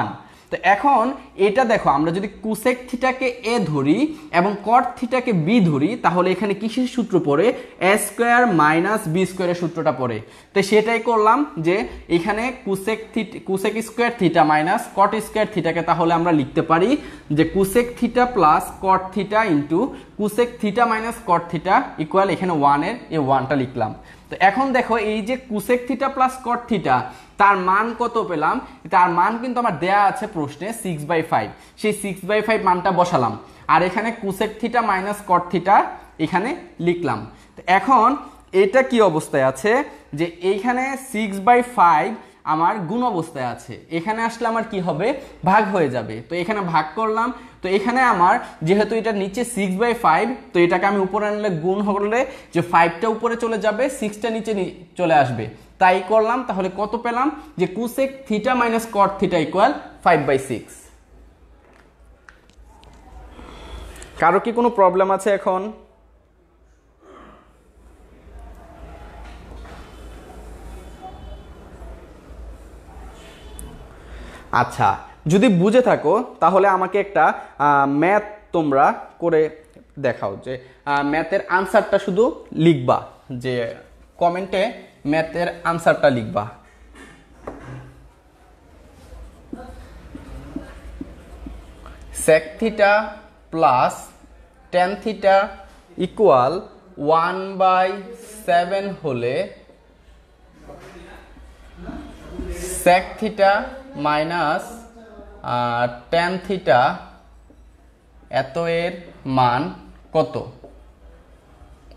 1। তো এখন এটা দেখো আমরা যদি কোসেক থিটাকে এ ধরি এবং কট থিটাকে বি ধরি, তাহলে এখানে কিসের সূত্র পড়ে, এ স্কোয়ার মাইনাস বি স্কোয়ারের সূত্রটা পড়ে। তো সেটাই করলাম যে এখানে cosec square theta minus cot square থিটাকে তাহলে আমরা লিখতে পারি যে cosec theta plus cot theta into cosec theta minus cot theta equal এখানে 1 এর এই 1টা লিখলাম। তো এখন দেখো এই যে cosec theta plus cot theta তার মান কত পেলাম, তার মান কিন্তু আমার দেয়া আছে প্রশ্নে 6/5, সেই 6/5 মানটা বসালাম, আর এখানে cosec theta minus cot theta এখানে লিখলাম। তো এখন এটা কি অবস্থায় আছে, যে এইখানে 6/5 আমার গুণ অবস্থায় আছে, এখানে আসলে আমার কি হবে ভাগ হয়ে যাবে। তো এখানে ভাগ করলাম, তো এখানে আমার যেহেতু এটা নিচে 6/5, তো এটাকে আমি উপরে আনলে গুণ হলে যে 5টা উপরে চলে যাবে, 6টা নিচে চলে আসবে, তাই করলাম। তাহলে কত পেলাম, যে cosec theta minus cot theta equal 5/6। কারো কি কোনো প্রবলেম আছে এখন? আচ্ছা যদি বুঝে থাকো তাহলে আমাকে একটা ম্যাথ তোমরা করে দেখাও, যে ম্যাথের আনসারটা শুধু লিখবা যে কমেন্টে ম্যাথের আনসারটা লিখবা। sec theta plus tan theta equal 1/7 হলে sec theta minus tan theta এত এর মান কত?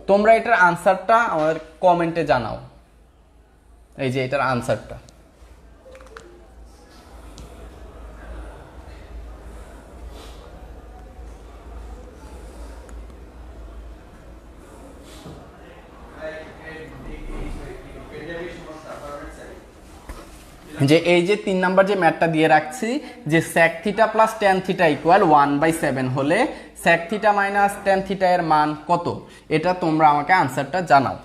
তোমরা এটার আনসারটা আমাদের কমেন্টে জানাও। এই যে এটার আনসারটা। যে এই যে 3 নাম্বার যে ম্যাথটা দিয়ে রাখছি যে sec theta plus tan theta equal 1/7 হলে sec theta minus tan theta এর মান কত? এটা তোমরা আমাকে আনসারটা জানাও।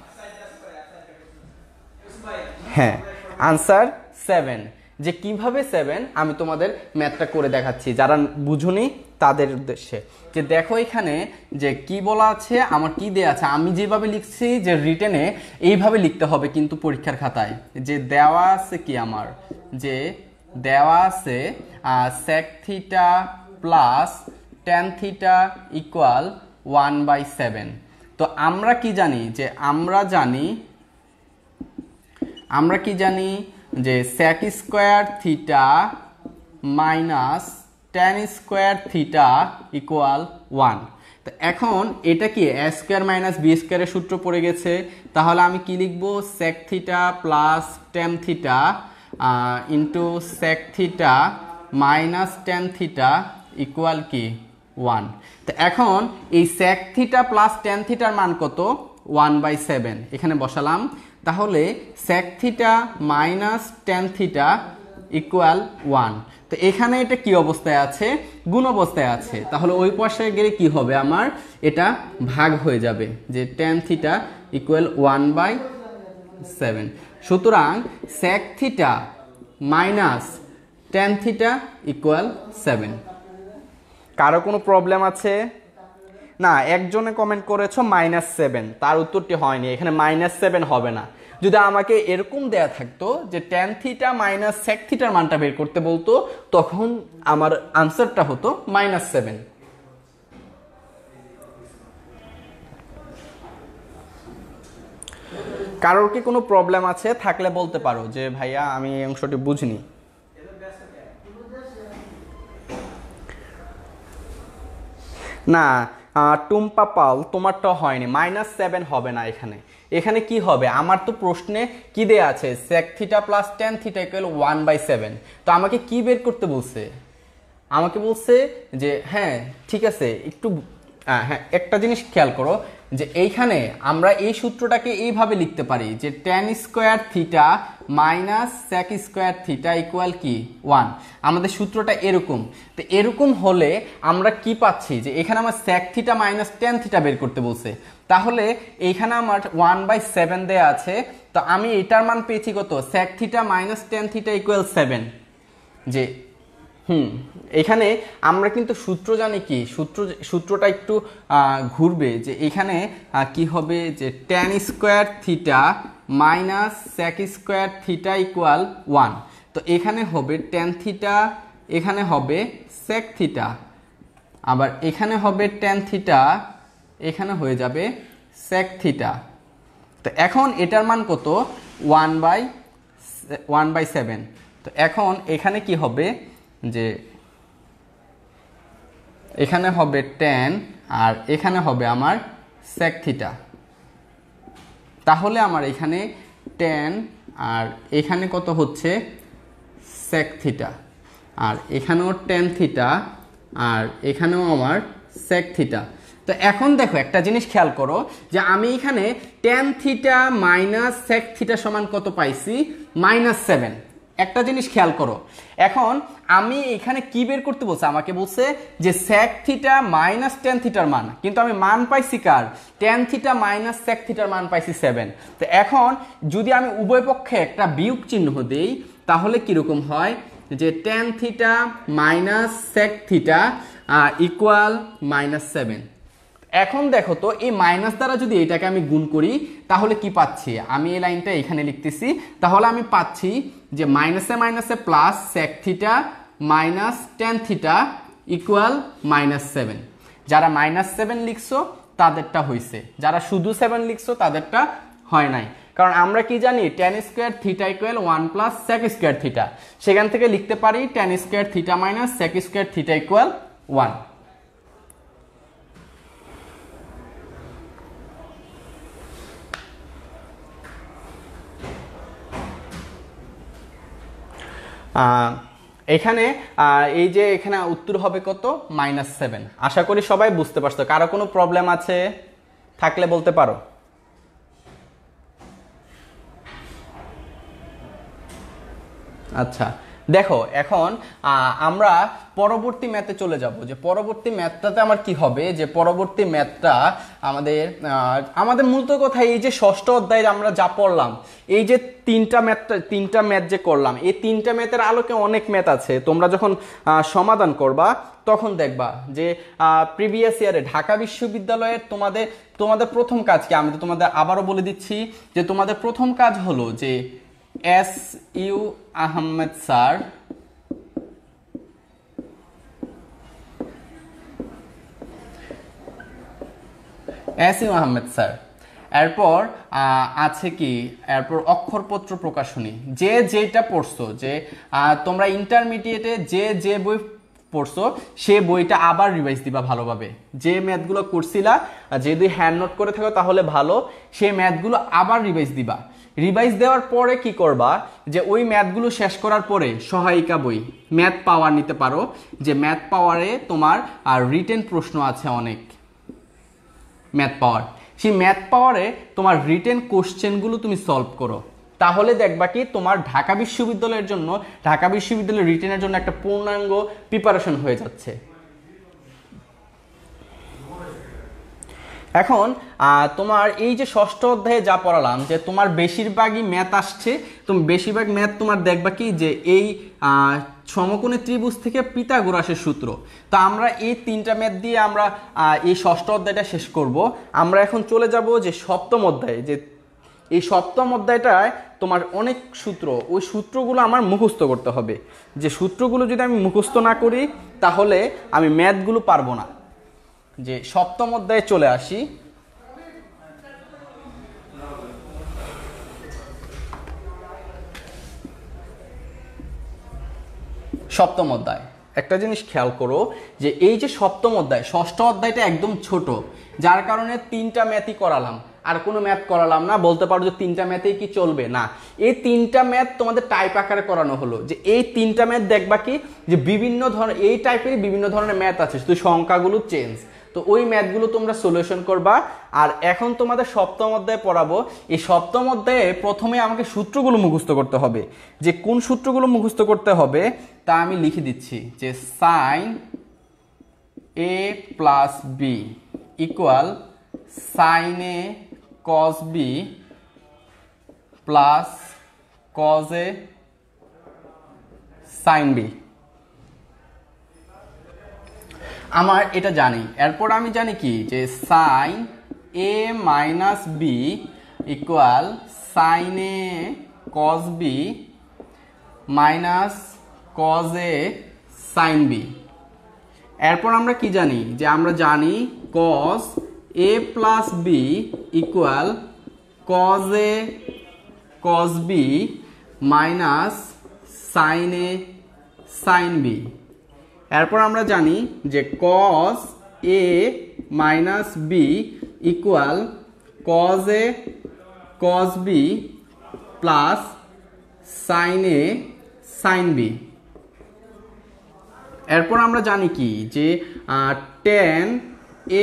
হ্যাঁ, আনসার 7। যে কিভাবে 7 আমি তোমাদের ম্যাথটা করে দেখাচ্ছি যারা বুঝুনি তাদের উদ্দেশ্যে। যে দেখো এখানে যে কি বলা আছে, আমার কি দেয়া আছে, আমি যেভাবে লিখছি যে রিটেনে এইভাবে লিখতে হবে কিন্তু পরীক্ষার খাতায়। যে দেওয়া আছে কি আমার, যে দেওয়া আছে sec theta plus tan theta equal 1/7। তো আমরা কি জানি, যে আমরা কি জানি যে sec square theta minus tan square theta equal 1। তো এখন এটা কি a স্কয়ার মাইনাস b স্কয়ারের সূত্র পড়ে গেছে, তাহলে আমি কি লিখব, sec theta plus tan theta into sec theta minus tan theta equal কি 1। তো এখন এই sec থিটা প্লাস tan থিটার মান কত? 1/7 এখানে বসালাম। তাহলে sec theta minus tan theta equal 1। তো এখানে এটা কি অবস্থায় আছে? গুণ অবস্থায় আছে। তাহলে ওই পাশে গেলে কি হবে, আমার এটা ভাগ হয়ে যাবে, যে tan থিটা ইকুয়াল 1/7। সুতরাং sec theta minus tan theta equal 7। কারো কোনো প্রবলেম আছে? না, একজনে কমেন্ট করেছো -7, তার উত্তরটি হয়নি। এখানে -7 হবে না। যদি আমাকে এরকম দেয়া থাকতো যে tan থিটা মাইনাস sec থিটার মানটা বের করতে বলতো, তখন আমার আনসারটা হতো -7। কারোর কি কোনো প্রবলেম আছে? থাকলে বলতে পারো যে ভাইয়া আমি এই অংশটি বুঝিনি। না টুম্পা পাল, তোমারটা হয়নি, -7 হবে না। এখানে কি হবে, আমার তো প্রশ্নে কি দেয়া আছে, sec theta plus tan theta equal 1/7। তো আমাকে কি বের করতে বলছে? আমাকে বলছে যে হ্যাঁ ঠিক আছে, একটু হ্যাঁ একটা জিনিস খেয়াল করো, যে এইখানে আমরা এই সূত্রটাকে এইভাবে লিখতে পারি যে tan square theta minus sec square theta equal কি 1। আমাদের সূত্রটা এরকম। তো এরকম হলে আমরা কি পাচ্ছি, যে এখানে আমার sec theta minus tan theta বের করতে বলছে। তাহলে এইখানে আমার 1/7 দেয়া আছে। তো আমি এটার মান পেয়েছি কত, sec theta minus tan theta equal 7। যে এখানে আমরা কিন্তু সূত্র জানি কি, সূত্রটা একটু ঘুরবে, যে এখানে কি হবে, যে tan square theta minus sec square theta equal 1। তো এখানে হবে tan থিটা, এখানে হবে sec থিটা, আবার এখানে হবে tan থিটা, এখানে হয়ে যাবে sec থিটা। তো এখন এটার মান কত, 1/7। তো এখন এখানে কি হবে, যে এখানে হবে tan আর এখানে হবে আমার sec থিটা। তাহলে আমার এখানে tan আর এখানে কত হচ্ছে sec থিটা, আর এখানেও tan থিটা, আর এখানেও আমার sec থিটা। তো এখন দেখো একটা জিনিস খেয়াল করো, যে আমি এখানে tan theta minus sec theta সমান কত পাইছি, -7। একটা জিনিস খেয়াল করো, এখন আমি এখানে কি বের করতে বলছে, আমাকে বলছে যে sec থিটা মাইনাস tan থিটার মান, কিন্তু আমি মান পাইছি কার, tan থিটা মাইনাস sec থিটার মান পাইছি 7। তো এখন যদি আমি উভয় পক্ষে একটা বিয়োগ চিহ্ন দেই, তাহলে কিরকম হয়, যে tan theta minus sec theta equal -7। এখন দেখো তো এই মাইনাস দ্বারা যদি এটাকে আমি গুণ করি তাহলে কি পাচ্ছি, আমি এই লাইনটা এখানে লিখতেছি, তাহলে আমি পাচ্ছি যে মাইনাসে মাইনাসে plus sec theta minus tan theta equal -7। যারা -7 লিখছো তাদেরটা হয়েছে, যারা শুধু 7 লিখছো তাদেরটা হয় নাই। কারণ আমরা কি জানি tan square theta equal 1 plus sec square theta, সেখান থেকে লিখতে পারি tan square theta minus sec square theta equal 1। এখানে এই যে এখানে উত্তর হবে কত, -7। আশা করি সবাই বুঝতে পারছো। কারো কোনো প্রবলেম আছে থাকলে বলতে পারো। আচ্ছা দেখো, এখন আমরা পরবর্তী ম্যাথে চলে যাব। যে পরবর্তী ম্যাথটাতে আমার কি হবে, যে পরবর্তী ম্যাথটা আমাদের মূলত কথা এই যে ষষ্ঠ অধ্যায়ে আমরা যা পড়লাম, এই যে তিনটা ম্যাথ যে করলাম, এই তিনটা ম্যাথের আলোকে অনেক ম্যাথ আছে। তোমরা যখন সমাধান করবা তখন দেখবা যে প্রিভিয়াস ইয়ারে ঢাকা বিশ্ববিদ্যালয়ের তোমাদের প্রথম কাজ কি, আমি তো তোমাদের আবারও বলে দিচ্ছি যে তোমাদের প্রথম কাজ হলো যে SU আহমেদ স্যার এরপর আছে কি, এরপর অক্ষরপত্র প্রকাশনী, যে যেটা পড়ছো, যে তোমরা ইন্টারমিডিয়েটে যে বই পড়ছো সে বইটা আবার রিভাইজ দিবা ভালোভাবে। যে ম্যাথগুলো করছিলা যদি হ্যান্ড নোট করে থাকো তাহলে ভালো, সেই ম্যাথগুলো আবার রিভাইজ দিবা। রিভাইজ দেওয়ার পরে কি করবা, যে ওই ম্যাথগুলো শেষ করার পরে সহায়িকা বই ম্যাথ পাওয়ার নিতে পারো। যে ম্যাথ পাওয়ারে তোমার রিটেন প্রশ্ন আছে অনেক, ম্যাথ পাওয়ার, সেই ম্যাথ পাওয়ারে তোমার রিটেন কোশ্চেনগুলো তুমি সলভ করো, তাহলে দেখবা কি তোমার ঢাকা বিশ্ববিদ্যালয়ের রিটেনের জন্য একটা পূর্ণাঙ্গ প্রিপারেশন হয়ে যাচ্ছে। এখন তোমার এই যে ষষ্ঠ অধ্যায়ে যা পড়ালাম, যে তোমার বেশিরভাগই ম্যাথ আসছে, তুমি বেশিরভাগ ম্যাথ তোমার দেখবা কি যে এই সমকোণী ত্রিভুজ থেকে পিথাগোরাসের সূত্র। তো আমরা এই তিনটা ম্যাথ দিয়ে আমরা এই ষষ্ঠ অধ্যায়টা শেষ করব। আমরা এখন চলে যাব যে সপ্তম অধ্যায়ে। যে এই সপ্তম অধ্যায়টায় তোমার অনেক সূত্র, ওই সূত্রগুলো আমার মুখস্থ করতে হবে। যে সূত্রগুলো যদি আমি মুখস্থ না করি তাহলে আমি ম্যাথগুলো পারবো না। যে সপ্তম অধ্যায়ে চলে আসি। সপ্তম অধ্যায়, একটা জিনিস খেয়াল করো যে এই যে সপ্তম অধ্যায়, ষষ্ঠ অধ্যায়টা একদম ছোট, যার কারণে তিনটা ম্যাথই করালাম, আর কোনো ম্যাথ করালাম না। বলতে পারো যে তিনটা ম্যাথেই কি চলবে না, এই তিনটা ম্যাথ তোমাদের টাইপ আকারে করানো হলো। যে এই তিনটা ম্যাথ দেখবা কি যে বিভিন্ন ধরনের এই টাইপের বিভিন্ন ধরনের ম্যাথ আছে, শুধু সংখ্যাগুলো চেঞ্জ। তো ওই ম্যাথগুলো তোমরা সলিউশন করবা। আর এখন তোমাদের সপ্তম অধ্যায়ে পড়াবো। এই সপ্তম অধ্যায়ে প্রথমে আমাকে সূত্রগুলো মুখস্থ করতে হবে। যে কোন সূত্রগুলো মুখস্থ করতে হবে তা আমি লিখে দিচ্ছি। যে sine a plus b equal sine a cos b plus cos a sine b. আমার এটা জানি। এরপর আমি জানি কি যে sine a minus b equal sine a cos b minus cos a sine b. এরপর আমরা কি জানি, যে আমরা জানি cos a plus b equal cos a cos b minus sine a sine b. এরপর আমরা জানি যে cos a minus b equal cos a cos b plus sin a sin b। এরপর আমরা জানি কি যে tan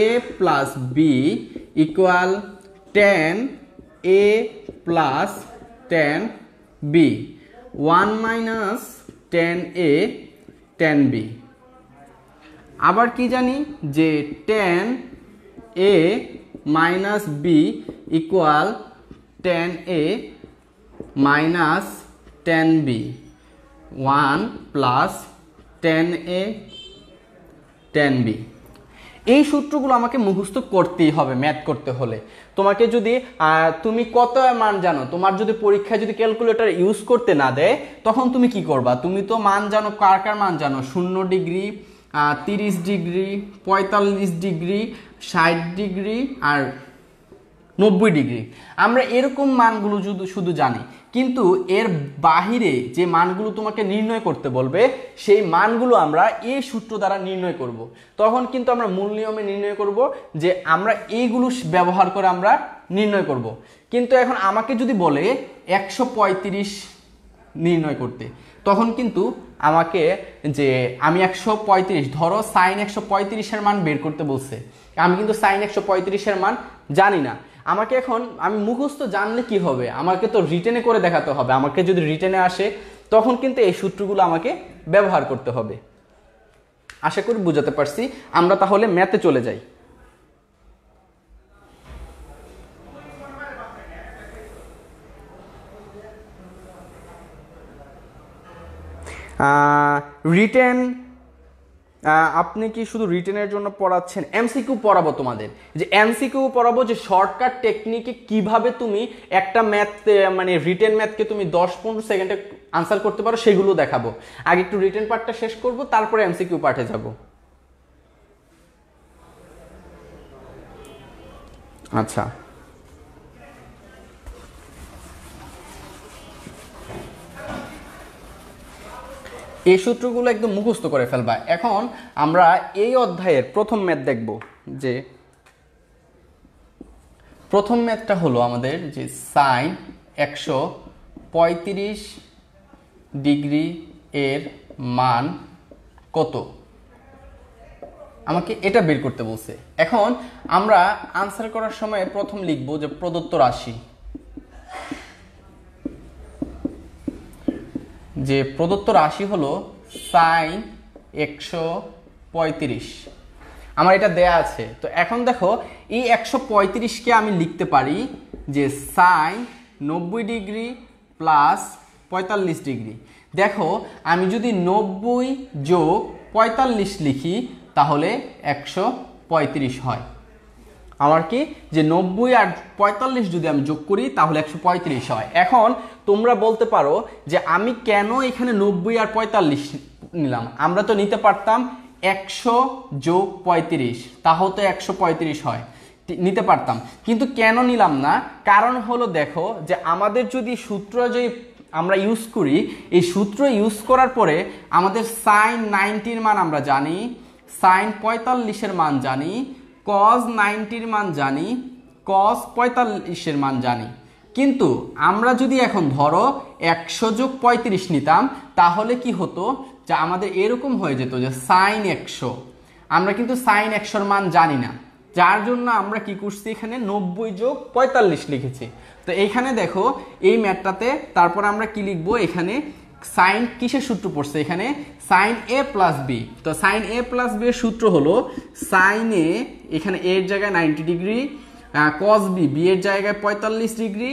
a plus b equal tan a plus tan b 1 minus tan a tan b। আবার কি জানি যে tan a minus b equal tan a minus tan b 1 plus tan a tan b। এই সূত্রগুলো আমাকে মুখস্থ করতেই হবে ম্যাথ করতে হলে। তোমাকে যদি তুমি কত মান জানো, তোমার যদি পরীক্ষায় যদি ক্যালকুলেটর ইউজ করতে না দেয় তখন তুমি কি করবা? তুমি তো মান জানো, কার কার মান জানো, 0 ডিগ্রি, 30 ডিগ্রি, 45 ডিগ্রি, 60 ডিগ্রি আর 90 ডিগ্রি। আমরা এরকম মানগুলো শুধু জানি, কিন্তু এর বাহিরে যে মানগুলো তোমাকে নির্ণয় করতে বলবে সেই মানগুলো আমরা এই সূত্র দ্বারা নির্ণয় করব। তখন কিন্তু আমরা মূল নিয়মে নির্ণয় করব যে আমরা এইগুলো ব্যবহার করে আমরা নির্ণয় করব। কিন্তু এখন আমাকে যদি বলে 135 নির্ণয় করতে, তখন কিন্তু আমাকে যে আমি 135 ধরো সাইন 135 এর মান বের করতে বলছে, আমি কিন্তু সাইন 135 এর মান জানি না। আমাকে এখন আমি মুখস্থ জানলে কি হবে, আমাকে তো রিটেনে করে দেখাতে হবে। আমাকে যদি রিটেনে আসে তখন কিন্তু এই সূত্রগুলো আমাকে ব্যবহার করতে হবে। আশা করি বুঝাতে পারছি। আমরা তাহলে ম্যাথে চলে যাই। রিটেন আপনি কি শুধু রিটেনের জন্য পড়াচ্ছেন? এমসিকিউ পড়াবো তোমাদের, যে এমসিকিউ পড়াবো যে শর্টকাট টেকনিকে কিভাবে তুমি একটা ম্যাথ মানে রিটেন ম্যাথকে তুমি 10-15 সেকেন্ডে আনসার করতে পারো সেগুলো দেখাবো। আগে একটু রিটেন পার্টটা শেষ করব, তারপরে এমসিকিউ পার্টে যাব। আচ্ছা, এই সূত্রগুলো একদম মুখস্থ করে ফেলবা। এখন আমরা এই অধ্যায়ের প্রথম ম্যাথ দেখব। যে প্রথম ম্যাথটা হলো আমাদের যে সাইন 135 ডিগ্রি এর মান কত, আমাকে এটা বের করতে বলছে। এখন আমরা আনসার করার সময় প্রথম লিখব যে প্রদত্ত রাশি, যে প্রদত্ত রাশি হলো সাইন 135, আমার এটা দেয়া আছে। তো এখন দেখো এই 135কে আমি লিখতে পারি যে সাইন 90 ডিগ্রি প্লাস 45 ডিগ্রি। দেখো আমি যদি 90 যোগ 45 লিখি তাহলে 135 হয়। আমার কি যে 90 আর 45 যদি আমি যোগ করি তাহলে 135 হয়। এখন তোমরা বলতে পারো যে আমি কেন এখানে 90 আর 45 নিলাম, আমরা তো নিতে পারতাম 100 যোগ 35, তাহলে তো 135 হয়, নিতে পারতাম। কিন্তু কেন নিলাম না, কারণ হলো দেখো যে আমাদের যদি সূত্র যে আমরা ইউজ করি, এই সূত্র ইউজ করার পরে আমাদের সাইন 90 মান আমরা জানি, সাইন 45 এর মান জানি, কজ 90 মান জানি, কজ 45 মান জানি। কিন্তু আমরা যদি এখন ধরো 100 যোগ 35 নিতাম তাহলে কি হতো, যে আমাদের এরকম হয়ে যেত যে সাইন 100, আমরা কিন্তু সাইন 100 মান জানি না, যার জন্য আমরা কি করছি এখানে 90 যোগ 45 লিখেছি। তো এইখানে দেখো এই ম্যাথটাতে তারপর আমরা কি লিখবো, এখানে সাইন কিসের সূত্র পড়ছে, এখানে সাইন এ প্লাস বি। তো সাইন এ প্লাস বি এর সূত্র হলো সাইন এ, এখানে এর জায়গায় 90 ডিগ্রি, কজ বি, বি এর জায়গায় 45 ডিগ্রি,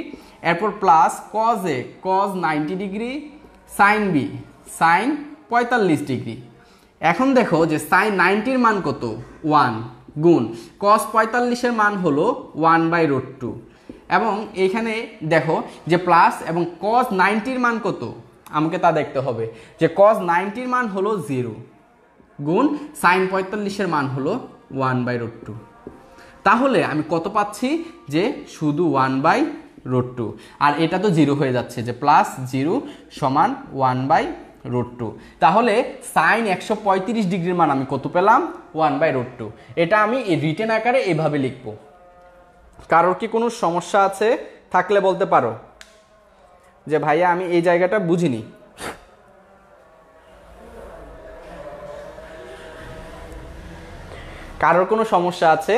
এরপর plus cos a, cos 90 degree, sine b, sine 45 degree. এখন দেখো যে সাইন 90 মান কত, 1 গুণ কজ 45 এর মান হলো 1/√2, এবং এইখানে দেখো যে প্লাস এবং কজ 90 মান কত আমাকে তা দেখতে হবে, যে কজ 90 মান হলো 0 গুণ সাইন 45 এর মান হলো 1/√2। তাহলে আমি কত পাচ্ছি, যে শুধু 1/√2, আর এটা তো 0 হয়ে যাচ্ছে, যে প্লাস 0 সমান 1/√2। তাহলে সাইন 135 ডিগ্রির মান আমি কত পেলাম, 1/√2। এটা আমি রিটেন আকারে এভাবে লিখব। কারোর কি কোনো সমস্যা আছে? থাকলে বলতে পারো যে ভাইয়া আমি এই জায়গাটা বুঝিনি। কারোর কোনো সমস্যা আছে?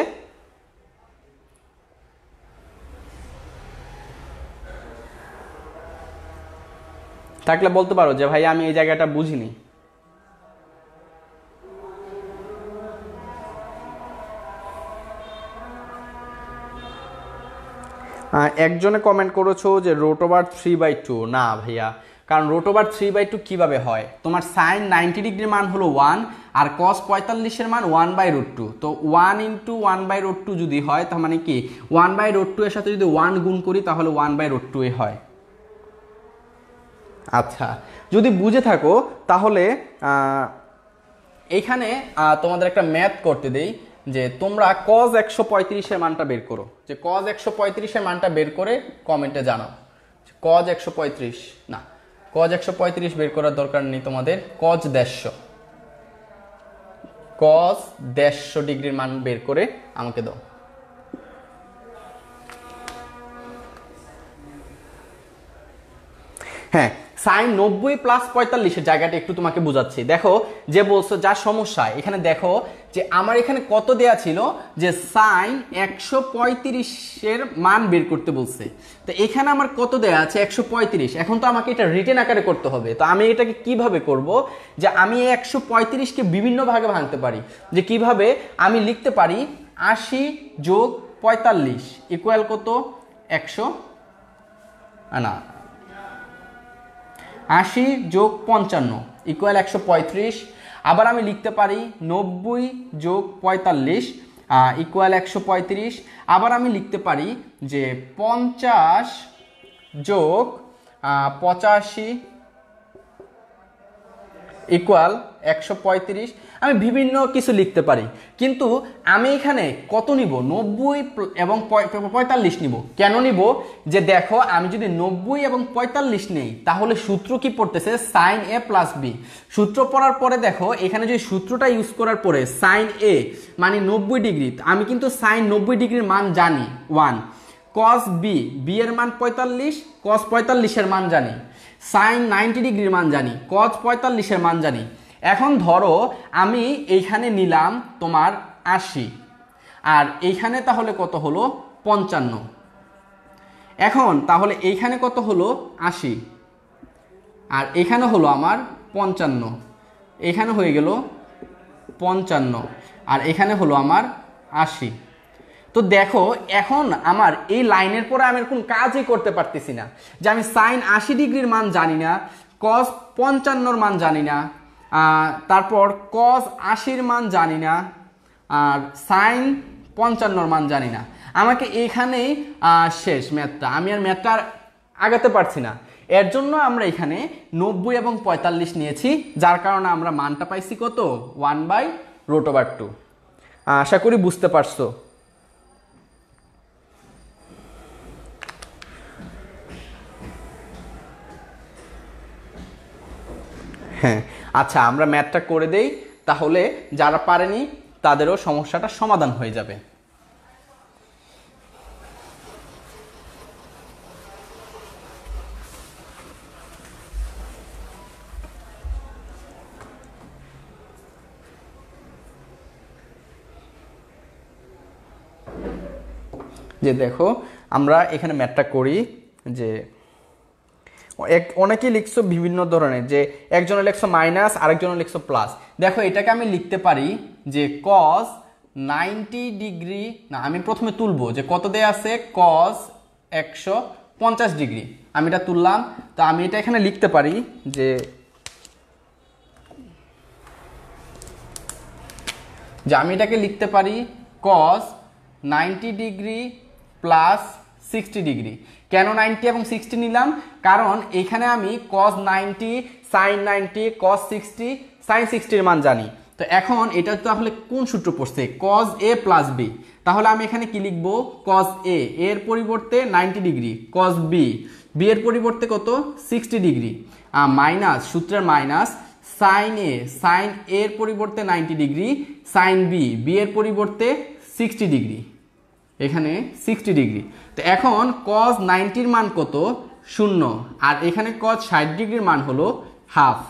থাকলে বলতে পারো যে ভাইয়া আমি এই জায়গাটা বুঝিনি। একজনে কমেন্ট করেছো যে √3/2, না ভাইয়া, কারণ √3/2 কিভাবে হয়, তোমার সাইন 90 ডিগ্রির মান হলো 1 আর cos 45 এর মান 1/√2, তো 1 × 1/√2 যদি হয় তার মানে কি 1/√2 এর সাথে যদি 1 গুণ করি তাহলে 1/√2 হয়। আচ্ছা, যদি বুঝে থাকো তাহলে এইখানে তোমাদের একটা ম্যাথ করতে দেই, যে তোমরা cos 135 এর মানটা বের করো, যে cos 135 এর মানটা বের করে কমেন্টে জানাও। cos 135 না, cos 135 বের করার দরকার নেই তোমাদের, cos 150 ডিগ্রির মান বের করে আমাকে দাও। হ্যাঁ, সাইন 90 + 45 এর জায়গাটা একটু তোমাকে বোঝাচ্ছি। দেখো যে বলছো যা সমস্যা, এখানে দেখো যে আমার এখানে কত দেয়া ছিল, যে সাইন 135 এর মান বের করতে বলছে, তো এখানে আমার কত দেয়া আছে 135। এখন তো আমাকে এটা রিটেন আকারে করতে হবে, তো আমি এটাকে কিভাবে করব, যে আমি এই 135 কে বিভিন্ন ভাগে ভাঙতে পারি, যে কিভাবে আমি লিখতে পারি 80 + 45 ইকুয়াল কত 100 না 80 + 55 ইকুয়াল 135। আবার আমি লিখতে পারি 90 + 45 ইকুয়াল 135। আবার আমি লিখতে পারি যে 50 + 85 ইকুয়াল 135। আমি বিভিন্ন কিছু লিখতে পারি, কিন্তু আমি এখানে কত নিব 90 এবং 45 নিব। কেন নিব, যে দেখো আমি যদি 90 এবং 45 নেই তাহলে সূত্র কি পড়তেছে sin a + b। সূত্র পড়ার পরে দেখো এখানে যদি সূত্রটা ইউজ করার পরে sin a মানে 90 ডিগ্রি, আমি কিন্তু sin 90 ডিগ্রির মান জানি 1, cos b এর মান 45, cos 45 এর মান জানি, sin 90 ডিগ্রির মান জানি, cos 45 এর মান জানি। এখন ধরো আমি এইখানে নিলাম তোমার 80 আর এইখানে তাহলে কত হলো 55। এখন তাহলে এইখানে কত হলো 80 আর এখানে হলো আমার 55, এখানে হয়ে গেল 55 আর এখানে হলো আমার 80। তো দেখো এখন আমার এই লাইনের পরে আমি কোন কাজই করতে পারতেছি না, যে আমি সাইন 80 ডিগ্রির মান জানি না, cos 55 মান জানি না, তারপর cos 80 মান জানি না, আর সাইন 55 মান জানি না। আমাকে এখানেই শেষ ম্যাথটা, আমি আর ম্যাথটা আগাতে পারছি না। এর জন্য আমরা এখানে 90 এবং 45 নিয়েছি, যার কারণে আমরা মানটা পাইছি কত 1/√2। আশা করি বুঝতে পারছো। হ্যাঁ, আচ্ছা আমরা ম্যাথটা করে দেই, তাহলে যারা পারেনি তাদেরও সমস্যাটা সমাধান হয়ে যাবে। যে দেখো আমরা এখানে ম্যাথটা করি, যে অনেকেই লিখছো বিভিন্ন ধরনের, যে একজনে লিখছো মাইনাস আরেকজনে লিখছো প্লাস। দেখো এটাকে আমি লিখতে পারি যে cos 90 ডিগ্রি, না আমি প্রথমে তুলবো যে কত দেয়া আছে cos 150 ডিগ্রি, আমি এটা তুললাম। তো আমি এটা এখানে লিখতে পারি যে আমি এটাকে লিখতে পারি cos 90 ডিগ্রি প্লাস 60 ডিগ্রি। কেন 90 এবং 60 নিলাম, কারণ এখানে আমি cos 90 sin 90 cos 60 sin 60 এর মান জানি। তো এখন এটা তাহলে কোন সূত্র পড়ছে cos a + b, তাহলে আমি এখানে কি লিখব cos a এর পরিবর্তে 90 ডিগ্রি, cos b এর পরিবর্তে কত 60 ডিগ্রি, মাইনাস সূত্রের মাইনাস sin a এর পরিবর্তে 90 ডিগ্রি, sin b এর পরিবর্তে 60 ডিগ্রি, এখানে 60 ডিগ্রি। তো এখন cos 90 এর মান কত 0, আর এখানে cos 60 ডিগ্রির মান হলো হাফ,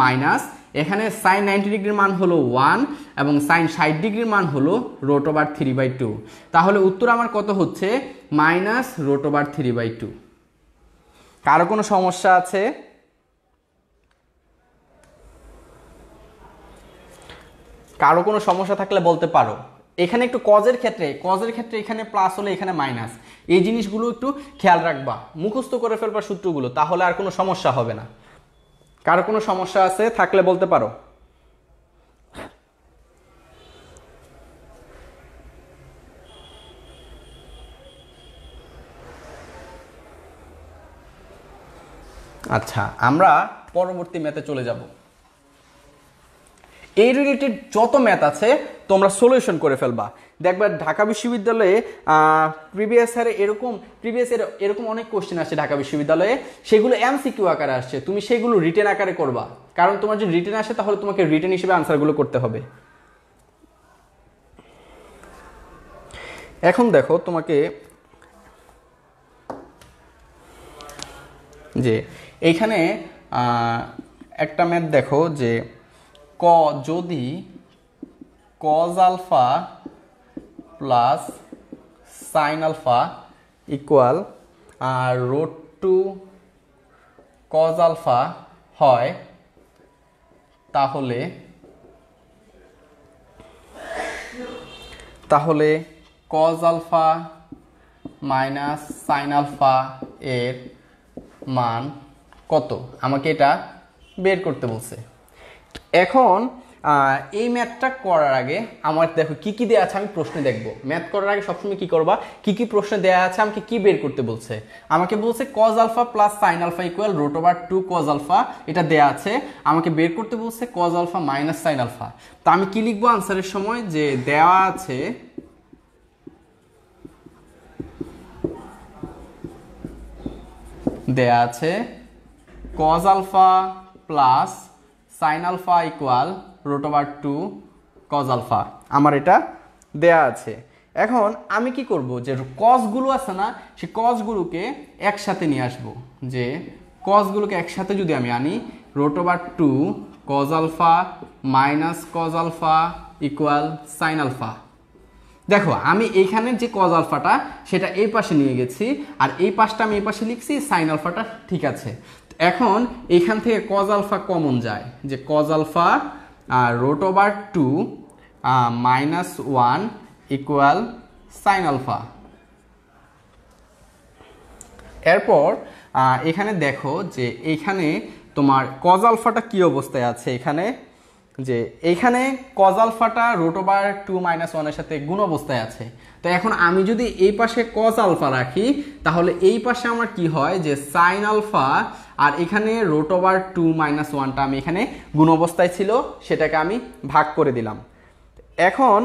মাইনাস এখানে sin 90 ডিগ্রির মান হলো 1 এবং sin 60 ডিগ্রির মান হলো √3/2। তাহলে উত্তর আমার কত হচ্ছে -√3/2। কারো কোনো সমস্যা আছে? কারো কোনো সমস্যা থাকলে বলতে পারো। এখানে একটু কজের ক্ষেত্রে এখানে প্লাস হলে এখানে মাইনাস, এই জিনিসগুলো একটু খেয়াল রাখবা, মুখস্থ করে ফেলবা সূত্রগুলো, তাহলে আর কোনো সমস্যা হবে না। কারো কোনো সমস্যা আছে থাকলে বলতে পারো। আচ্ছা, আমরা পরবর্তী ম্যাথে চলে যাব। এই রিলেটেড যত ম্যাথ আছে তোমরা সলিউশন করে ফেলবা। দেখবা ঢাকা বিশ্ববিদ্যালয়ে প্রিভিয়াস ইয়ারে এরকম অনেক কোশ্চেন আসছে ঢাকা বিশ্ববিদ্যালয়ে, সেগুলো এমসিকিউ আকারে আসছে, তুমি সেগুলো রিটেন আকারে করবা, কারণ তোমার যদি রিটেন আসে তাহলে তোমাকে রিটেন হিসেবে আনসারগুলো করতে হবে। এখন দেখো তোমাকে যে এইখানে একটা ম্যাথ দেখো যে যদি cos alpha plus sine alpha equal root two cos alpha হয়, তাহলে cos alpha minus sine alpha এর মান কত, আমাকে এটা বের করতে বলছে। এখন এই ম্যাথটা করার আগে আমার দেখো কি কি দেয়া আছে আমি প্রশ্নে দেখব। ম্যাথ করার আগে সবসময় কি করবা, কি কি প্রশ্নে দেয়া আছে, আমাকে কি বের করতে বলছে। আমাকে বলছে cos alpha plus sine alpha equal root over 2 cos alpha, এটা দেয়া আছে। আমাকে বের করতে বলছে cos alpha minus sine alpha. তো আমি কি লিখবো আনসারের সময়, যে দেওয়া আছে cos alpha plus sine alpha equal root over 2 cos alpha, আমার এটা দেয়া আছে। এখন আমি কি করব, যে কসগুলো আছে না, সেই কসগুলোকে একসাথে নিয়ে আসব। যে কসগুলোকে একসাথে যদি আমি আনি, root over 2 cos alpha minus cos alpha equal sine alpha. দেখো আমি এইখানে যে cos আলফাটা সেটা এই পাশে নিয়ে গেছি, আর এই পাশটা আমি এই পাশে লিখছি, সাইন আলফাটা ঠিক আছে। এখন এইখান থেকে cos আলফা কমন যায়, যে cos alpha root over 2 minus 1 equal sine alpha. এরপর এখানে দেখো যে এইখানে তোমার cos আলফাটা কি অবস্থায় আছে, এখানে যে এইখানে cos আলফাটা রুট ওভার 2 মাইনাস 1 এর সাথে গুণ অবস্থায় আছে। তো এখন আমি যদি এই পাশে cos আলফা রাখি, তাহলে এই পাশে আমার কি হয়, যে সাইন আলফা, আর এখানে রুট ওভার 2 মাইনাস 1টা আমি এখানে গুণ অবস্থায় ছিল, সেটাকে আমি ভাগ করে দিলাম। এখন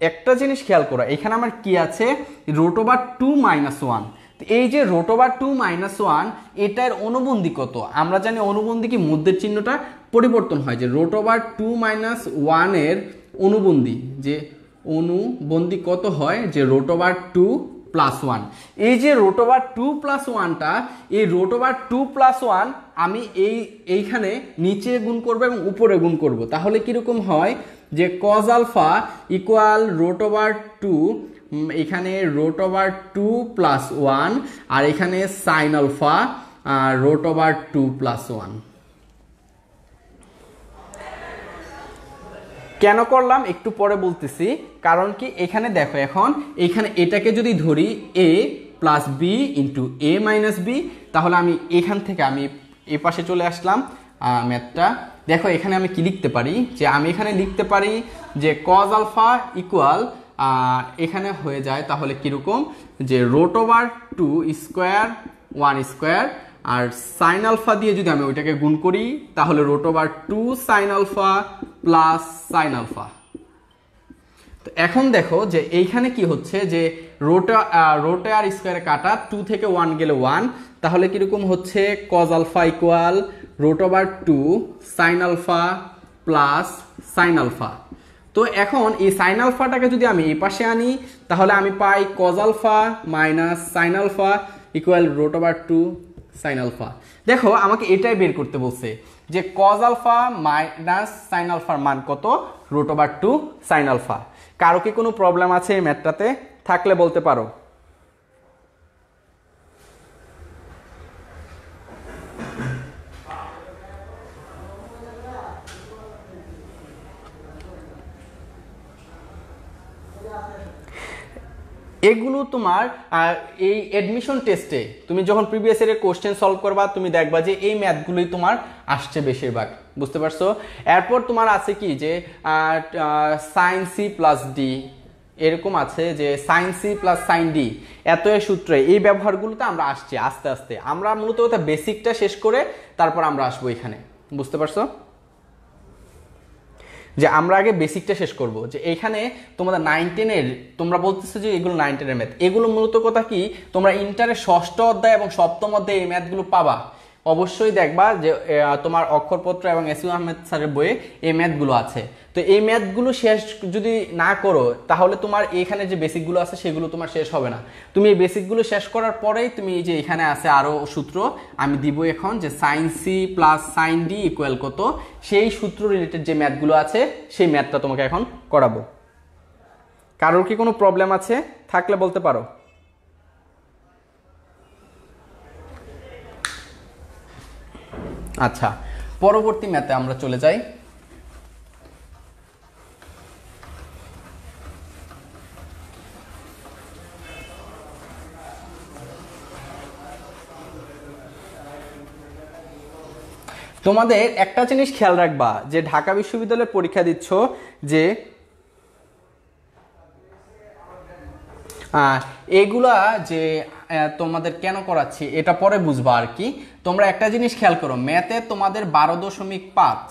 একটা জিনিস খেয়াল করো, এখানে আমার কি আছে, রুট ওভার 2 মাইনাস 1। এই যে রুট ওভার 2 মাইনাস 1, এটার অনুবন্ধী কত, আমরা জানি অনুবন্ধী কি মধ্যের চিহ্নটা পরিবর্তন হয়, যে রুট ওভার 2 মাইনাস 1 এর অনুবন্ধী, যে অনুবন্ধী কত হয়, যে রুট ওভার 2 প্লাস 1। এই যে রুট ওভার 2 প্লাস 1টা, এই রুট ওভার 2 প্লাস 1 আমি এইখানে নিচে গুণ করব এবং উপরে গুণ করব, তাহলে কিরকম হয়, যে cos alpha equal root over 2, এখানে রুট ওভার 2 প্লাস 1, আর এখানে sine alpha root over 2 plus 1। কেন করলাম একটু পরে বলতেছি, কারণ কি এখানে দেখো, এখন এখানে এটাকে যদি ধরি a plus B into A minus B, তাহলে আমি এখান থেকে আমি এ পাশে চলে আসলাম ম্যাথটা। দেখো এখানে আমি কি লিখতে পারি, যে আমি এখানে লিখতে পারি যে cos আলফা ইকুয়াল এখানে হয়ে যায় তাহলে কিরকম, যে রুট ওভার 2 স্কোয়ার 1 স্কোয়ার, আর সাইন আলফা দিয়ে যদি আমি ওইটাকে গুণ করি, তাহলে root over 2 sine alpha plus sine alpha. তো এখন দেখো যে এইখানে কি হচ্ছে, যে রোটে আর স্কোয়ারে কাটা, 2 থেকে 1 গেলে 1, তাহলে কিরকম হচ্ছে, cos alpha equal root over 2 sine alpha plus sine alpha. তো এখন এই সাইন আলফাটাকে যদি আমি এই পাশে আনি, তাহলে আমি পাই cos alpha minus sine alpha equal root over 2 sine alpha. দেখো আমাকে এটাই বের করতে বলছে, যে cos আলফা মাইনাস সাইন আলফার মান কত, রুট ওভার 2 সাইন আলফা। কারো কি কোনো প্রবলেম আছে এই ম্যাথটাতে, থাকলে বলতে পারো। এগুলো তোমার এই অ্যাডমিশন টেস্টে তুমি যখন প্রিভিয়াস ইয়ারের কোশ্চেন সলভ করবা তুমি দেখবা যে এই ম্যাথগুলোই তোমার আসছে বেশিরভাগ, বুঝতে পারছো? এরপর তোমার আছে কি যে সাইন সি প্লাস ডি, এরকম আছে যে sine C plus sine D, এত এর সূত্রে এই ব্যবহারগুলোতে আমরা আসছি আস্তে আস্তে। আমরা মূলত কথা বেসিকটা শেষ করে তারপর আমরা আসবো এখানে, বুঝতে পারছো? যে আমরা আগে বেসিকটা শেষ করব, যে এখানে তোমাদের 9-10-এর তোমরা বলতেছো যে এগুলো 9-10-এর ম্যাথ, এগুলো মূলত কথা কি তোমরা ইন্টারের ষষ্ঠ অধ্যায় এবং সপ্তম অধ্যায়ে এই ম্যাথগুলো পাবা। অবশ্যই দেখবা যে তোমার অক্ষরপত্র এবং এস ইউ আহমেদ স্যারের বইয়ে এই ম্যাথগুলো আছে। তো এই ম্যাথগুলো শেষ যদি না করো তাহলে তোমার এখানে যে বেসিকগুলো আছে সেগুলো তোমার শেষ হবে না। তুমি এই বেসিকগুলো শেষ করার পরেই তুমি এই যে এখানে আছে আরও সূত্র আমি দিব এখন, যে sine C plus sine D equal কত, সেই সূত্র রিলেটেড যে ম্যাথগুলো আছে সেই ম্যাথটা তোমাকে এখন করাবো। কারোর কি কোনো প্রবলেম আছে? থাকলে বলতে পারো। আচ্ছা, পরবর্তী ম্যাথে আমরা চলে যাই। তোমাদের একটা জিনিস খেয়াল রাখবা, যে ঢাকা বিশ্ববিদ্যালয়ের পরীক্ষা দিচ্ছ, যে এগুলা যে তোমাদের কেন করাচ্ছি এটা পরে বুঝবা আর কি। তোমরা একটা জিনিস খেয়াল করো, ম্যাথে তোমাদের 12.5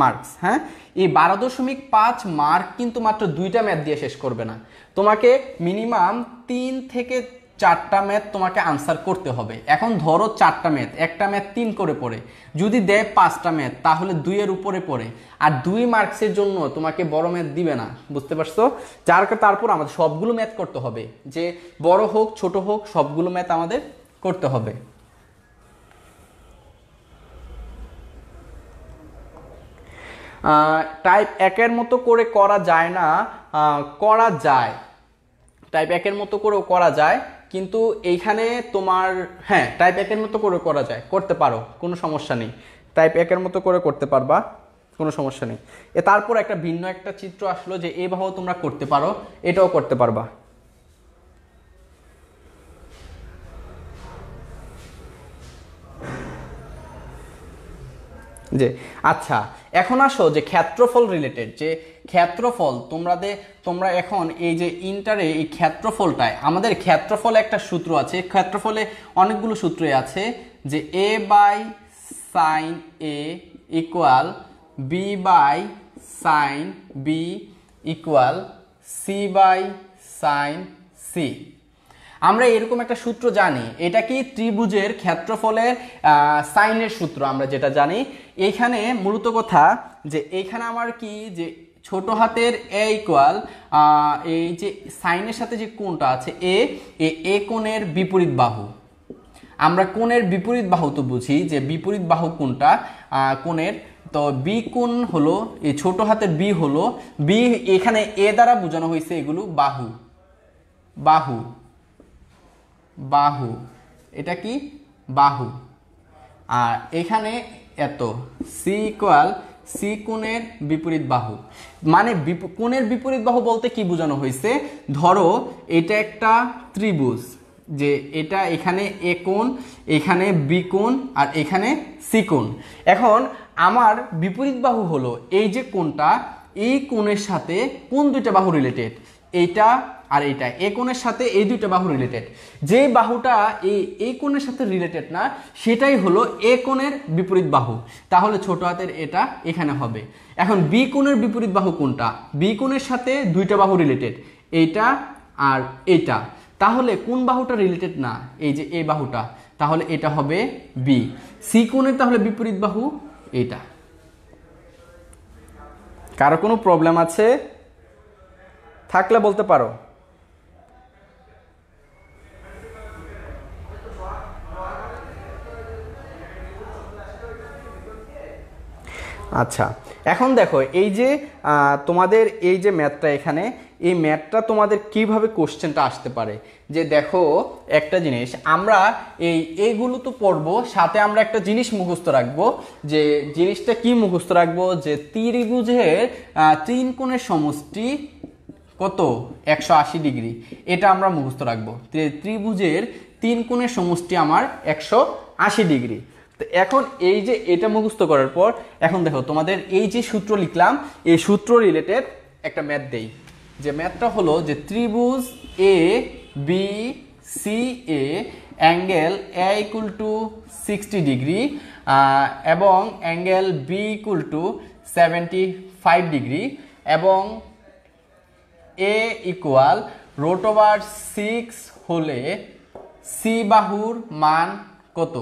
মার্কস, হ্যাঁ, এই 12.5 মার্ক কিন্তু মাত্র 2টা ম্যাথ দিয়ে শেষ করবে না, তোমাকে মিনিমাম 3 থেকে 4টা ম্যাথ তোমাকে আনসার করতে হবে। এখন ধরো 4টা ম্যাথ, একটা ম্যাথ 3 করে পড়ে, যদি দেয় 5টা ম্যাথ তাহলে 2 এর উপরে পড়ে, আর 2 মার্কসের জন্য তোমাকে বড় ম্যাথ দিবে না, বুঝতে পারছো? তারপর আমাদের সবগুলো ম্যাথ করতে হবে, যে বড় হোক ছোট হোক সবগুলো ম্যাথ আমাদের করতে হবে। টাইপ 1-এর মতো করে করা যায় না, করা যায়, টাইপ 1-এর মতো করেও করা যায়, কিন্তু এইখানে তোমার হ্যাঁ টাইপ 1-এর মতো করে করা যায়, করতে পারো, কোনো সমস্যা নেই, টাইপ 1-এর মতো করে করতে পারবা, কোনো সমস্যা নেই। তারপর একটা ভিন্ন একটা চিত্র আসলো যে এভাবেও তোমরা করতে পারো, এটাও করতে পারবা। যে আচ্ছা, এখন আসো যে ক্ষেত্রফল রিলেটেড, যে ক্ষেত্রফল তোমরা এখন এই যে ইন্টারে এই ক্ষেত্রফলটায় আমাদের ক্ষেত্রফলে একটা সূত্র আছে, ক্ষেত্রফলে অনেকগুলো সূত্রই আছে, যে a by sine a equal b by sine b equal c by sine c। আমরা এরকম একটা সূত্র জানি, এটা কি ত্রিভুজের ক্ষেত্রফলের সাইনের সূত্র আমরা যেটা জানি। এইখানে মূলত কথা যে এইখানে আমার কি যে ছোট হাতের এ ইকুয়াল এই যে সাইনের সাথে যে কোণটা আছে এ কোণের বিপরীত বাহু। আমরা কোণের বিপরীত বাহু তো বুঝি যে বিপরীত বাহু কোণটা কোণের, তো বি কোণ হলো এই ছোট হাতের বি হলো বি, এখানে এ দ্বারা বোঝানো হয়েছে এগুলো বাহু, বাহু বাহু, এটা কি বাহু, আর এখানে এত সি ইকুয়াল সি কোণের বিপরীত বাহু। মানে কোণের বিপরীত বাহু বলতে কি বোঝানো হয়েছে, ধরো এটা একটা ত্রিভুজ, যে এটা এখানে এ কোণ, এখানে বি কোণ, আর এখানে সি কোণ। এখন আমার বিপরীত বাহু হলো এই যে কোণটা, এই কোণের সাথে কোন দুইটা বাহু রিলেটেড, এইটা আর এইটা, এই কোণের সাথে এই দুইটা বাহু রিলেটেড। যে বাহুটা এই কোণের সাথে রিলেটেড না সেটাই হলো এ কোণের বিপরীত বাহু, তাহলে ছোট হাতের এটা এখানে হবে। এখন বি কোণের বিপরীত বাহু কোনটা, বি কোণের সাথে দুইটা বাহু রিলেটেড, এইটা আর এইটা, তাহলে কোন বাহুটা রিলেটেড না, এই যে এই বাহুটা, তাহলে এটা হবে বি। সি কোণের তাহলে বিপরীত বাহু এইটা। কারো কোনো প্রবলেম আছে? থাকলে বলতে পারো। আচ্ছা, এখন দেখো এই যে তোমাদের এই যে ম্যাথটা, এখানে এই ম্যাথটা তোমাদের কিভাবে কোশ্চেনটা আসতে পারে, যে দেখো একটা জিনিস আমরা এইগুলো তো পড়বো, সাথে আমরা একটা জিনিস মুখস্থ রাখবো, যে জিনিসটা কি মুখস্থ রাখবো, যে ত্রিভুজের 3 কোণের সমষ্টি, কত 180 ডিগ্রি, এটা আমরা মুখস্থ রাখবো। ত্রিভুজের 3 কোণের সমষ্টি আমার 180 ডিগ্রি। তো এখন এই যে এটা মুখস্থ করার পর এখন দেখো তোমাদের এই যে সূত্র লিখলাম, এই সূত্র রিলেটেড একটা ম্যাথ দেই। যে ম্যাথটা হলো যে ত্রিভুজ এ বি সি এ angle A equal to 60 degree এবং angle B equal to 75 degree এবং এ ইকুয়াল √6 হলে সি বাহুর মান কত?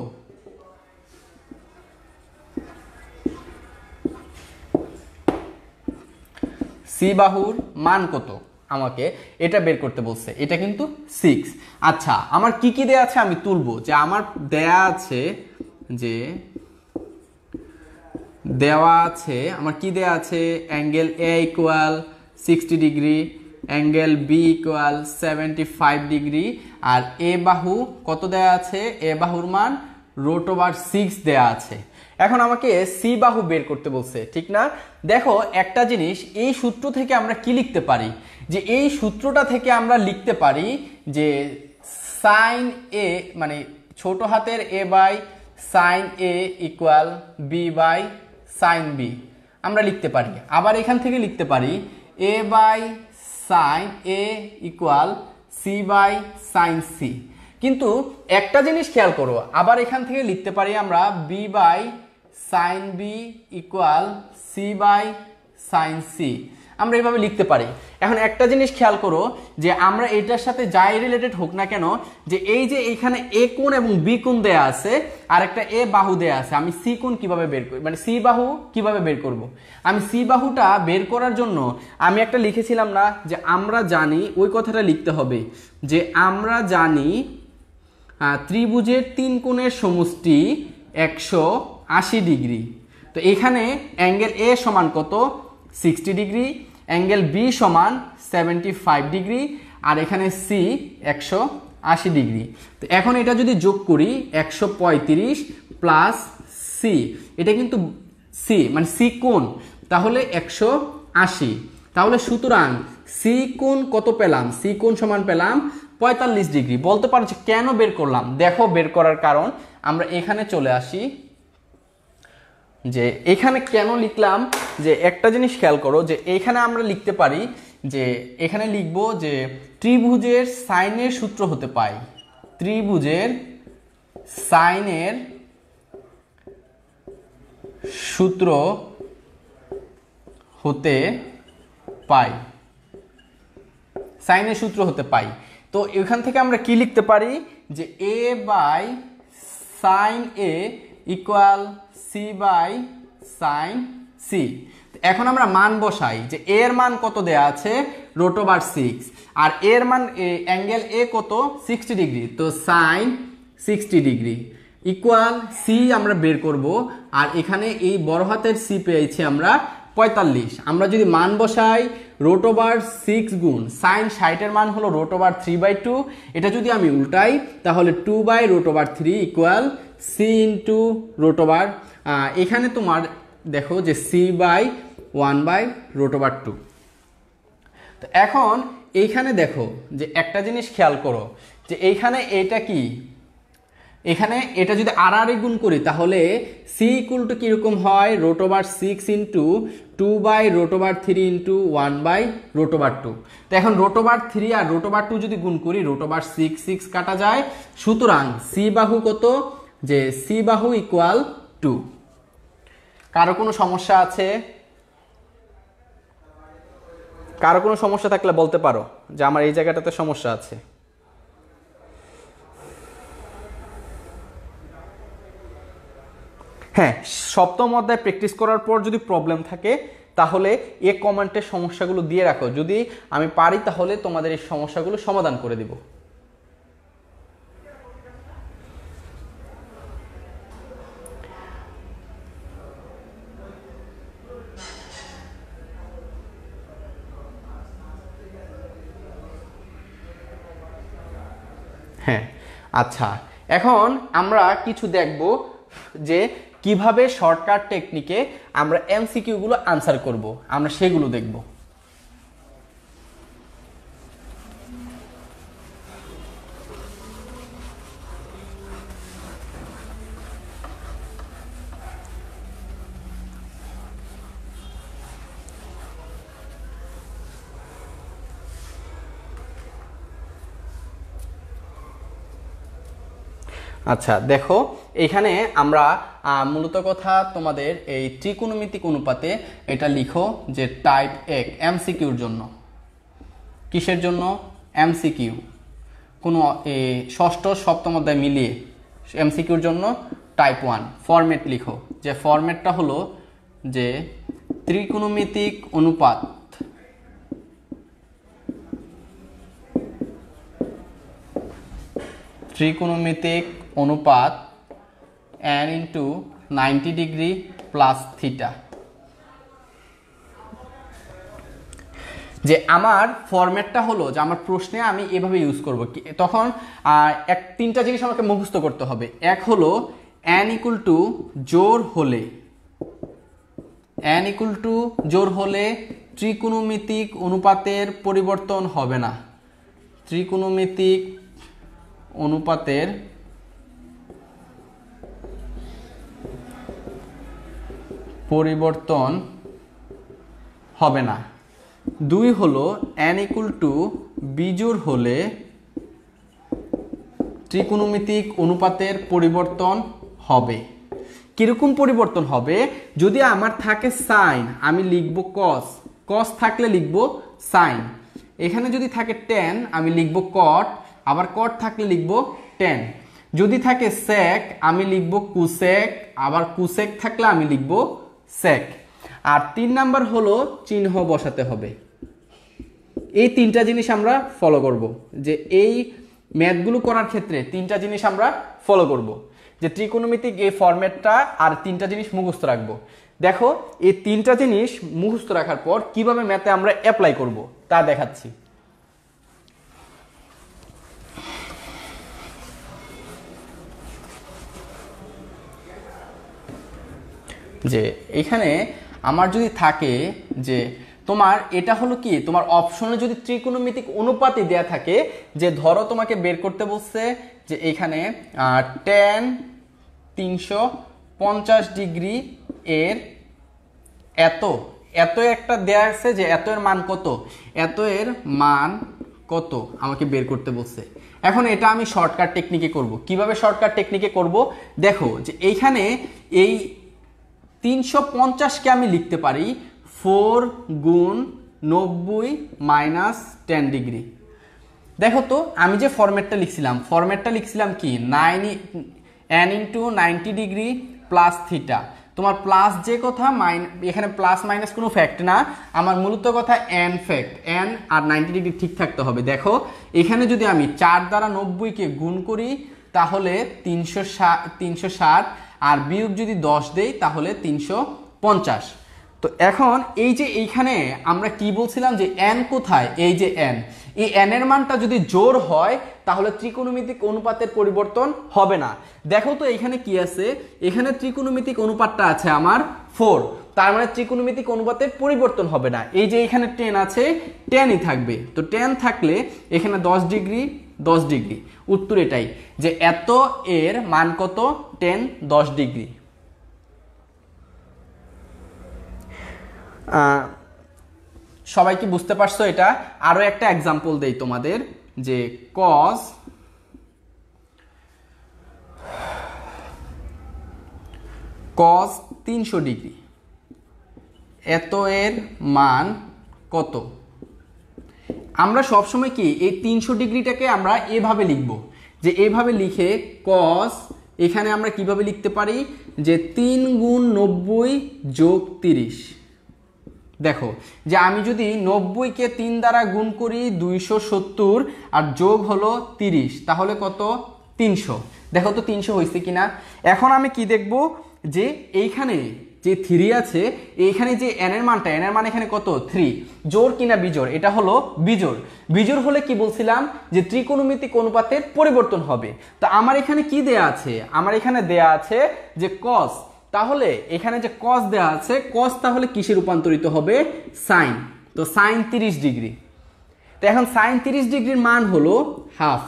সি বাহুর মান কত আমাকে এটা বের করতে বলছে। এটা কিন্তু 6। আচ্ছা আমার কি কি দেয়া আছে আমি তুলবো। যে আমার দেয়া আছে যে দেওয়া আছে আমার কি দেয়া আছে, angle A equal 60 degree, angle B equal 75 degree, আর এ বাহু কত দেয়া আছে, এ বাহুর মান √6 দেয়া আছে। এখন আমাকে সি বাহু বের করতে বলছে, ঠিক না? দেখো একটা জিনিস, এই সূত্র থেকে আমরা কি লিখতে পারি, যে এই সূত্রটা থেকে আমরা লিখতে পারি যে সাইন এ মানে ছোট হাতের A by sine A equal B by sine B আমরা লিখতে পারি। আবার এখান থেকে লিখতে পারি A by sine A equal C by sine C. কিন্তু একটা জিনিস খেয়াল করো, আবার এখান থেকে লিখতে পারি আমরা B by sine B equal C by sine C, আমরা এইভাবে লিখতে পারি। এখন একটা জিনিস খেয়াল করো যে আমরা এটার সাথে যাই রিলেটেড হোক না কেন, যে এই যে এখানে এ কোণ এবং বি কোণ দেয়া আছে আর একটা এ বাহু দেয়া আছে, আমি সি কোণ কিভাবে বের করি, মানে সি বাহু কিভাবে বের করব। আমি সি বাহুটা বের করার জন্য আমি একটা লিখেছিলাম না যে আমরা জানি, ওই কথাটা লিখতে হবে যে আমরা জানি ত্রিভুজের 3 কোণের সমষ্টি 180 ডিগ্রি। তো এখানে অ্যাঙ্গেল এ সমান কত, 60 ডিগ্রি, অ্যাঙ্গেল বি সমান 75 ডিগ্রি, আর এখানে সি 180 ডিগ্রি। তো এখন এটা যদি যোগ করি 135 প্লাস সি, এটা কিন্তু সি মানে সি কোণ, তাহলে 180। তাহলে সুতরাং সি কোণ কত পেলাম, সি কোণ সমান পেলাম 45 ডিগ্রি। বলতে পারো যে কেন বের করলাম, দেখো বের করার কারণ আমরা এখানে চলে আসি। যে এখানে কেন লিখলাম, যে একটা জিনিস খেয়াল করো যে এখানে আমরা লিখতে পারি যে এখানে লিখব যে ত্রিভুজের সাইনের সূত্র হতে পাই, ত্রিভুজের সাইনের সূত্র হতে পাই, সাইনের সূত্র হতে পাই। তো এখান থেকে আমরা কি লিখতে পারি যে A by sine A equal C by sine C. এখন আমরা মান বসাই যে এর মান কত দেয়া আছে, √6, আর এর মান অ্যাঙ্গেল এ কত 60 ডিগ্রি, তো সাইন 60 ডিগ্রি ইকুয়াল সি আমরা বের করব, আর এখানে এই বড় হাতের সি পেয়েছি আমরা 45। আমরা যদি মান বসাই √6 গুণ সাইন 60 এর মান হলো √3/2, এটা যদি আমি উল্টাই তাহলে 2/√3 ইকুয়াল সি ইন্টু √, এখানে তোমার দেখো যে সি বাই 1/√2। তো এখন এইখানে দেখো যে একটা জিনিস খেয়াল করো যে এইখানে এটা কি, এখানে এটা যদি আর গুণ করি তাহলে সি ইকুয়াল টু কিরকম হয়, √6 ইন্টু 2/√3 ইন্টু 1/√2। তো এখন √3 আর √2 যদি গুণ করি √6 কাটা যায়, সুতরাং সি বাহু কত, যে সি বাহু ইকুয়াল 2। কারো কোনো সমস্যা আছে? কারো কোনো সমস্যা থাকলে বলতে পারো যে আমার এই জায়গাটাতে সমস্যা আছে। হ্যাঁ, সপ্তম অধ্যায় প্র্যাকটিস করার পর যদি প্রবলেম থাকে তাহলে এই কমেন্টের সমস্যাগুলো দিয়ে রাখো, যদি আমি পারি তাহলে তোমাদের এই সমস্যাগুলো সমাধান করে দিব। হ্যাঁ আচ্ছা, এখন আমরা কিছু দেখব যে কিভাবে শর্টকাট টেকনিকে আমরা এমসিকিউ গুলো আনসার করব, আমরা সেগুলো দেখব। আচ্ছা দেখো, এখানে আমরা মূলত কথা তোমাদের এই ত্রিকোণমিতিক অনুপাতে এটা লিখো যে টাইপ 1 এমসিকিউর জন্য। কিসের জন্য? এমসিকিউ, কোনো ষষ্ঠ সপ্তম অধ্যায় মিলিয়ে এমসিকিউর জন্য টাইপ 1 ফরম্যাট লিখো, যে ফরম্যাটটা হলো যে ত্রিকোণমিতিক অনুপাত n into 90 degree plus theta. যে আমার ফরম্যাটটা হলো যে আমার প্রশ্নে আমি এভাবে ইউজ করব, তখন তিনটা জিনিস আমাকে মুখস্থ করতে হবে। এক হলো n ইকুয়াল টু জোর হলে ত্রিকোণমিতিক অনুপাতের পরিবর্তন হবে না। ত্রিকোণমিতিক অনুপাতের পরিবর্তন হবে না। দুই হলো n ইকুয়াল টু বিজোড় হলে ত্রিকোণমিতিক অনুপাতের পরিবর্তন হবে। কিরকম পরিবর্তন হবে? যদি আমার থাকে সাইন, আমি লিখব কস, কস থাকলে লিখব সাইন। এখানে যদি থাকে ট্যান, আমি লিখব কট, আবার কট থাকলে লিখব ট্যান। যদি থাকে সেক, আমি লিখব কুসেক, আবার কুসেক থাকলে আমি লিখব সেক। আর 3 নাম্বার হলো চিহ্ন বসাতে হবে। এই তিনটা জিনিস আমরা ফলো করব, যে এই ম্যাথগুলো করার ক্ষেত্রে তিনটা জিনিস আমরা ফলো করব, যে ত্রিকোণমিতিক এই ফরম্যাটটা আর তিনটা জিনিস মুখস্থ রাখবো। দেখো, এই তিনটা জিনিস মুখস্থ রাখার পর কিভাবে ম্যাথে আমরা অ্যাপ্লাই করব তা দেখাচ্ছি। যে এখানে আমার যদি থাকে যে তোমার এটা হলো কি, তোমার অপশনে যদি ত্রিকোণমিতিক অনুপাতই দেয়া থাকে, যে ধরো তোমাকে বের করতে বলছে যে এখানে tan 350 ডিগ্রি এর এত একটা দেয়া আছে, যে এত এর মান কত, এত এর মান কত আমাকে বের করতে বলছে। এখন এটা আমি শর্টকাট টেকনিকে করব। কিভাবে শর্টকাট টেকনিকে করব? দেখো, যে এইখানে এই 350 কে আমি লিখতে পারি 4 গুণ 90 মাইনাস 10 ডিগ্রি। দেখো তো, আমি যে ফরম্যাটটা লিখছিলাম কি n into 90 degree plus theta. তোমার প্লাস যে কথা, এখানে প্লাস মাইনাস কোনো ফ্যাক্ট না, আমার মূলত কথা n ফ্যাক্ট, n আর 90 ডিগ্রি ঠিক থাকতে হবে। দেখো, এখানে যদি আমি 4 দ্বারা 90 কে গুণ করি তাহলে 360, আর বিয়োগ যদি 10 দেই তাহলে 350। তো এখন এই যে এইখানে আমরা কি বলছিলাম যে n কোথায়, এই যে n, এই n এর মানটা যদি জোড় হয় তাহলে ত্রিকোণমিতিক অনুপাতের পরিবর্তন হবে না। দেখো তো এখানে কি আছে, এখানে ত্রিকোণমিতিক অনুপাতটা আছে আমার 4, তার মানে ত্রিকোণমিতিক অনুপাতের পরিবর্তন হবে না। এই যে এখানে 10 আছে, 10ই থাকবে। তো 10 থাকলে এখানে 10 ডিগ্রি 10 ডিগ্রি, উত্তর এটাই যে এত এর মান কত, 10 10 ডিগ্রি। সবাই কি বুঝতে পারছো এটা? আরো একটা एग्जांपल দেই তোমাদের, যে cos 300 ডিগ্রি এত এর মান কত। আমরা সব সময় কি এই 300 ডিগ্রিটাকে আমরা এভাবে লিখব, যে এভাবে লিখে cos, এখানে আমরা কিভাবে লিখতে পারি যে 3 গুণ 90 যোগ 30। দেখো, যে আমি যদি 90 কে 3 দ্বারা গুণ করি 270, আর যোগ হলো 30, তাহলে কত, 300। দেখো তো 300 হয়েছে কিনা। এখন আমি কি দেখব, যে এইখানে যে 3 আছে, এইখানে যে n এর মানটা, n এর মান এখানে কত, 3, জোড় কিনা বিজোড়, এটা হলো বিজোড়। বিজোড় হলে কি বলছিলাম, যে ত্রিকোণমিতিক অনুপাতের পরিবর্তন হবে। তো আমার এখানে কি দেয়া আছে, আমার এখানে দেয়া আছে যে cos, তাহলে এখানে যে cos দেয়া আছে, cos তাহলে কিসে রূপান্তরিত হবে, sin। তো sin 30 ডিগ্রি। তো এখন sin 30 ডিগ্রির মান হলো হাফ।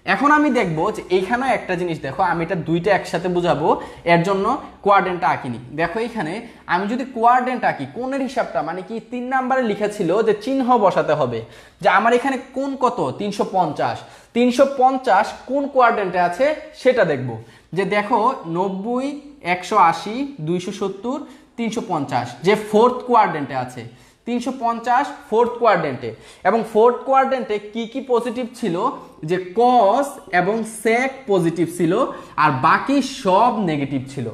এখন আমি দেখব যে এইখানে একটা জিনিস, দেখো আমি এটা দুইটা একসাথে বুঝাবো, এর জন্য কোয়াড্রেন্টটা আঁকিনি। দেখো এখানে আমি যদি কোয়াড্রেন্ট আঁকি, কোণের হিসাবটা মানে কি 3 নম্বরে লেখা ছিল যে চিহ্ন বসাতে হবে, যে আমার এখানে কোণ কত, 350। 350 কোন কোয়াড্রেন্টে আছে সেটা দেখব। যে দেখো 90, 180, 270, 350 যে ফোর্থ কোয়াড্রেন্টে আছে। 350 ফোর্থ কোয়াড্রেন্টে, এবং ফোর্থ কোয়াড্রেন্টে কি কি পজিটিভ ছিল, যে কস এবং সেক পজিটিভ ছিল আর বাকি সব নেগেটিভ ছিল।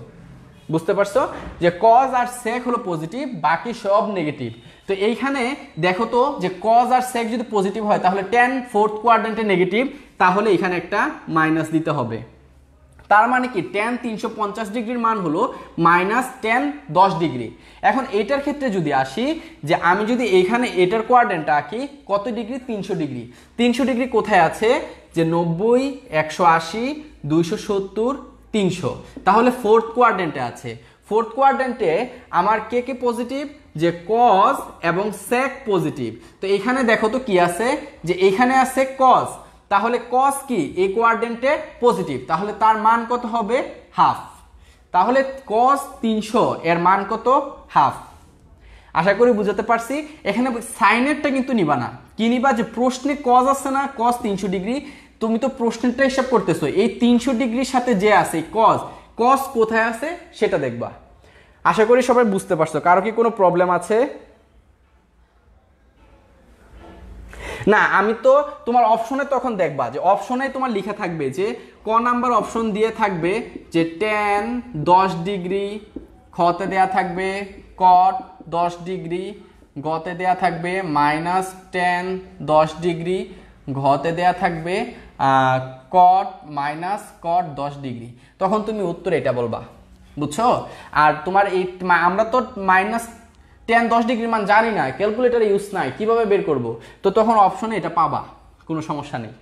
বুঝতে পারছো যে কজ আর সেক হলো পজিটিভ, বাকি সব নেগেটিভ। তো এইখানে দেখো তো যে কজ আর সেক যদি পজিটিভ হয় তাহলে tan ফোর্থ কোয়াড্রেন্টে নেগেটিভ, তাহলে এখানে একটা মাইনাস দিতে হবে। তার মানে কি tan 350 ডিগ্রির মান হলো -tan 10 ডিগ্রি। এখন এটার ক্ষেত্রে যদি আসি, যে আমি যদি এইখানে এটার কোয়াড্রেন্টটা আঁকি, কত ডিগ্রি? 300 ডিগ্রি। 300 ডিগ্রি কোথায় আছে? যে 90, 180, 270, 300, তাহলে ফোর্থ কোয়াড্রেন্টে আছে। ফোর্থ কোয়াড্রেন্টে আমার কে কে পজিটিভ? যে কজ এবং সেক পজিটিভ। তো এখানে দেখো তো কি আছে, যে এখানে আছে কজ, তাহলে কস কি এই কোয়াড্রেন্টে পজিটিভ, তাহলে তার মান কত হবে? হাফ। তাহলে কস 300 এর মান কত? হাফ। আশা করি বুঝাতে পারছি। এখানে সাইনেরটা কিন্তু নিবা না, কি নিবা? যে প্রশ্নে কজ আছে না, কস 300 ডিগ্রি, তুমি তো প্রশ্নেরটা হিসাব করতেছো, এই 300 ডিগ্রির সাথে যে আছে কজ, কস কোথায় আছে সেটা দেখবা। আশা করি সবাই বুঝতে পারছো। কারো কি কোনো প্রবলেম আছে? না, আমি তো তোমার অপশনে তখন দেখবা যে অপশনে তোমার লেখা থাকবে যে ক নাম্বার অপশন দিয়ে থাকবে যে tan 10 ডিগ্রি, খতে দেয়া থাকবে cot 10 ডিগ্রি, গতে দেয়া থাকবে -tan 10 ডিগ্রি, ঘতে দেয়া থাকবে cot -cot 10 ডিগ্রি। তখন তুমি উত্তর এটা বলবা, বুঝছো? আর তোমার এই আমরা তো tan 10 ডিগ্রির মান জানি না, ক্যালকুলেটর ইউজ নাই, কিভাবে বের করব? তো তখন অপশনে এটা পাবা, কোনো সমস্যা নেই।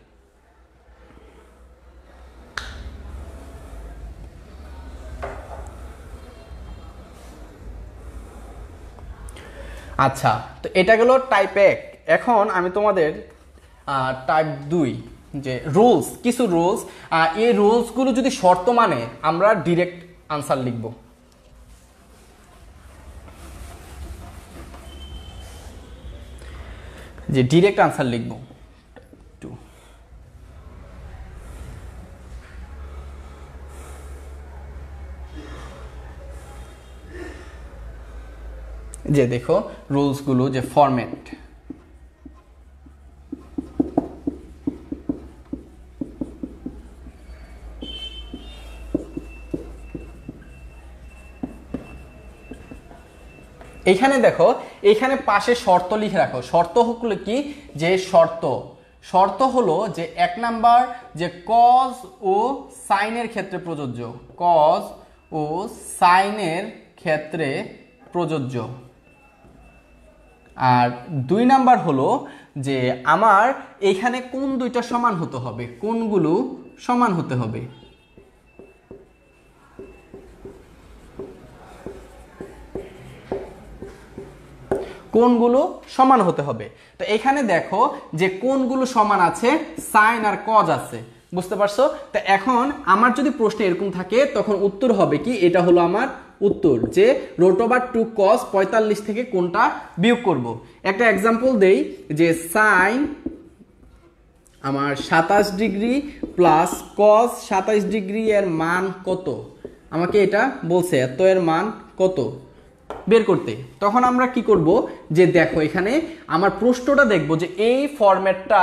আচ্ছা, তো এটা গেল টাইপ 1। এখন আমি তোমাদের টাইপ 2 যে রুলস, কিছু রুলস, এই রুলসগুলো যদি শর্ত মানে আমরা ডিরেক্ট আনসার লিখব। যে ডিরেক্ট আনসার লিখব। যে দেখো রুলসগুলো, যে ফরম্যাট, এইখানে দেখো, এইখানে পাশে শর্ত লিখে রাখো। শর্ত হলো কি? যে শর্ত হলো যে 1 নাম্বার যে কজ ও সাইনের ক্ষেত্রে প্রযোজ্য, কজ ও সাইনের ক্ষেত্রে প্রযোজ্য। আর 2 নাম্বার হলো যে আমার এইখানে কোন দুইটা সমান হতে হবে, কোনগুলো সমান হতে হবে। কোনগুলো সমান হতে হবে। তো এখানে দেখো যে কোনগুলো সমান আছে, সাইন আর কজ আছে। বুঝতে পারছো? তো এখন আমার যদি প্রশ্ন এরকম থাকে তখন উত্তর হবে কি, এটা হলো আমার উত্তর, যে √2 cos 45 থেকে কোনটা বিয়োগ করব। একটা एग्जांपल দেই, যে সাইন আমার 27 ডিগ্রি প্লাস cos 27 ডিগ্রি এর মান কত, আমাকে এটা বলছে এত এর মান কত বের করতে। তখন আমরা কি করব, যে দেখো এখানে আমার প্রশ্নটা দেখব যে এই ফরম্যাটটা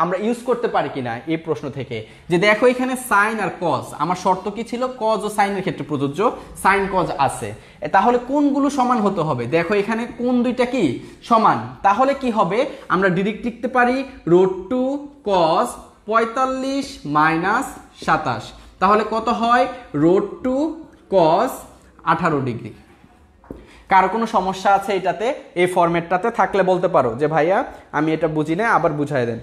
আমরা ইউজ করতে পারি কিনা এই প্রশ্ন থেকে। যে দেখো এখানে সাইন আর কজ, আমার শর্ত কি ছিল? কজ ও সাইনের ক্ষেত্রে প্রযোজ্য, সাইন কজ আছে। তাহলে কোনগুলো সমান হতে হবে? দেখো এখানে কোন দুইটা কি সমান, তাহলে কি হবে? আমরা ডিরেক্ট লিখতে পারি √2 cos 45 - 27, তাহলে কত হয়? √2 cos 18 ডিগ্রি। কারো কোনো সমস্যা আছে এটাতে, এই ফরম্যাটটাতে? থাকলে বলতে পারো যে ভাইয়া আমি এটা বুঝি না, আবার বুঝাই দেন।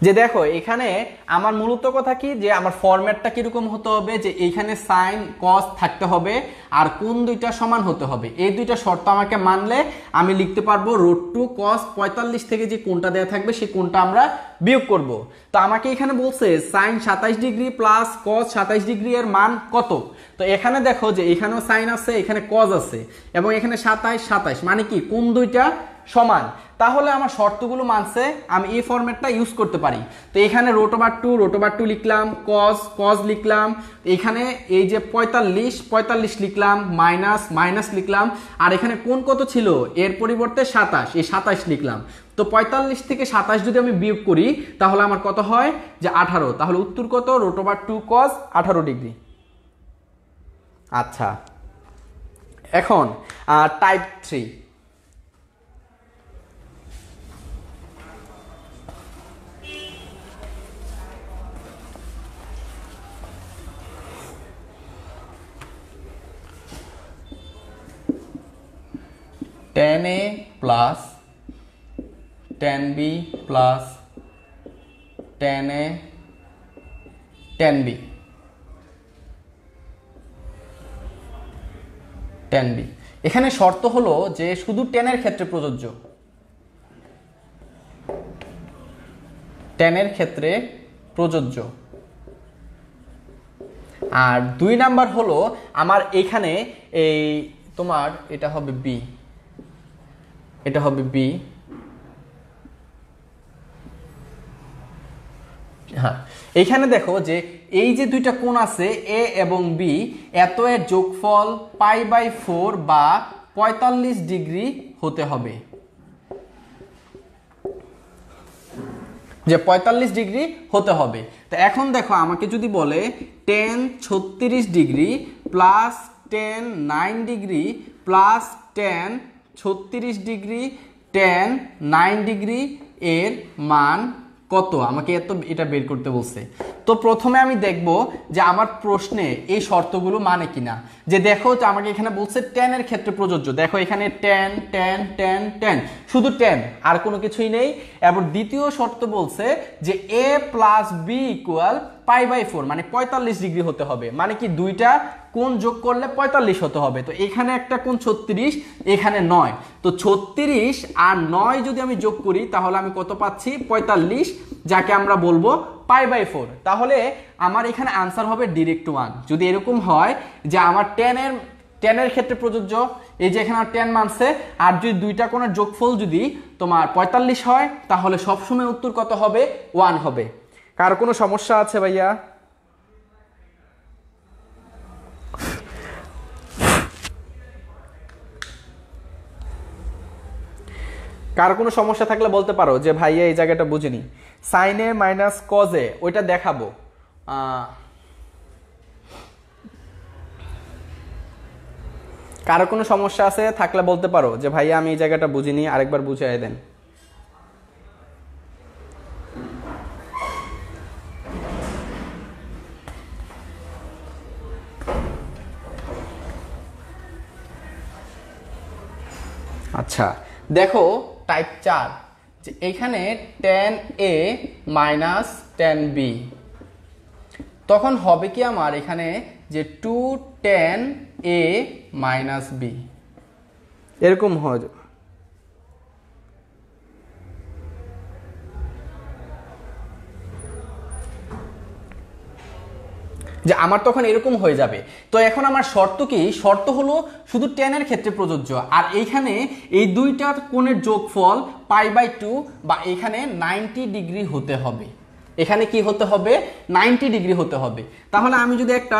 যে দেখো এখানে আমার মূলত কথা কি, যে আমার ফরম্যাটটা কিরকম হতে হবে, যে এইখানে সাইন কস থাকতে হবে আর কোন দুইটা সমান হতে হবে, এই দুইটা শর্ত আমাকে মানলে আমি লিখতে পারবো √2 cos 45 থেকে যে কোণটা দেওয়া থাকবে সেই কোণটা আমরা বিয়োগ করব। তো আমাকে এখানে বলছে sine 27 degree plus cos 27 degree এর মান কত। তো এখানে দেখো যে এখানেও সাইন আছে, এখানে কস আছে এবং এখানে 27 মানে কি কোন দুইটা সমান, তাহলে আমার শর্তগুলো মানছে, আমি এই ফরম্যাটটা ইউজ করতে পারি। তো এখানে √2 লিখলাম, কস লিখলাম, এখানে এই যে 45 লিখলাম, মাইনাস লিখলাম, আর এখানে কোন কত ছিল এর পরিবর্তে 27, এই 27 লিখলাম। তো 45 থেকে 27 যদি আমি বিয়োগ করি তাহলে আমার কত হয়, যে 18। তাহলে উত্তর কত, √2 cos 18 ডিগ্রি। আচ্ছা, এখন type 3। tan A plus tan B plus tan A tan B tan B। এখানে শর্ত হলো যে শুধু tan এর ক্ষেত্রে প্রযোজ্য, tan এর ক্ষেত্রে প্রযোজ্য। আর 2 নাম্বার হলো আমার এখানে এই তোমার এটা হবে B, এটা হবে B। হ্যাঁ, এখানে দেখো যে এই যে দুইটা কোণ আছে A এবং B, এত এর যোগফল π/4 বা 45 ডিগ্রি হতে হবে, যে 45 ডিগ্রি হতে হবে। তো এখন দেখো আমাকে যদি বলে tan 36 degree plus tan 9 degree plus tan 36 degree tan 9 degree এর মান কত, আমাকে এটা বের করতে বলছে। তো প্রথমে আমি দেখব যে আমার প্রশ্নে এই শর্তগুলো মানে কিনা। যে দেখো যে আমাকে এখানে বলছে tan এর ক্ষেত্রে প্রযোজ্য, দেখো এখানে tan শুধু tan আর কোনো কিছুই নেই। এবং দ্বিতীয় শর্ত বলছে যে a প্লাস b ইকুয়াল π/4 মানে 45 ডিগ্রি হতে হবে, মানে কি দুইটা কোণ যোগ করলে 45 হতে হবে। তো এখানে একটা কোণ 36, এখানে 9, তো 36 আর 9 যদি আমি যোগ করি তাহলে আমি কত পাচ্ছি, 45, যাকে আমরা বলবো π/4। তাহলে আমার এখানে আনসার হবে ডিরেক্ট 1। যদি এরকম হয় যে আমার tan এর ক্ষেত্রে প্রযোজ্য, এই যে এখানে tan মানছে, আর যদি দুইটা কোণের যোগফল যদি তোমার 45 হয় তাহলে সবসময় উত্তর কত হবে, 1 হবে। কার কোনো সমস্যা আছে ভাইয়া? কার কোনো সমস্যা থাকলে বলতে পারো যে ভাইয়া এই জায়গাটা বুঝিনি, সাইনে মাইনাস কজে ওইটা দেখাবো। কারো কোনো সমস্যা আছে থাকলে বলতে পারো যে ভাইয়া আমি এই জায়গাটা বুঝিনি, আরেকবার বুঝিয়ে দেন। আচ্ছা দেখো টাইপ 4, যে এখানে tan A minus tan B, তখন হবে কি আমার এখানে যে 2 tan A মাইনাস B, এরকম হয়। যে আমার তখন এরকম হয়ে যাবে। তো এখন আমার শর্ত কি, শর্ত হলো শুধু tan এর ক্ষেত্রে প্রযোজ্য, আর এইখানে এই দুইটার কোণের যোগফল π/2 বা এখানে 90 ডিগ্রি হতে হবে। এখানে কি হতে হবে, 90 ডিগ্রি হতে হবে। তাহলে আমি যদি একটা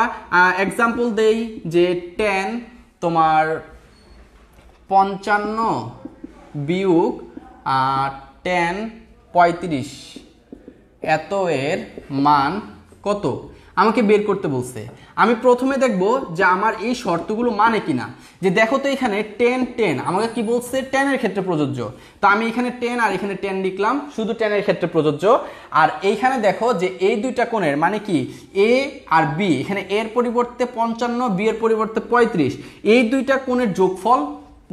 এক্সাম্পল দেই যে tan তোমার 55 বিয়োগ tan 35 এত এর মান কত আমাকে বের করতে বলছে। আমি প্রথমে দেখব যে আমার এই শর্তগুলো মানে কিনা। যে দেখো তো এখানে tan আমাকে কি বলছে, tan এর ক্ষেত্রে প্রযোজ্য, তো আমি এখানে tan আর এখানে tan লিখলাম, শুধু tan এর ক্ষেত্রে প্রযোজ্য। আর এইখানে দেখো যে এই দুইটা কোণের মানে কি a আর b, এখানে a এর পরিবর্তে 55, b এর পরিবর্তে 35, এই দুইটা কোণের যোগফল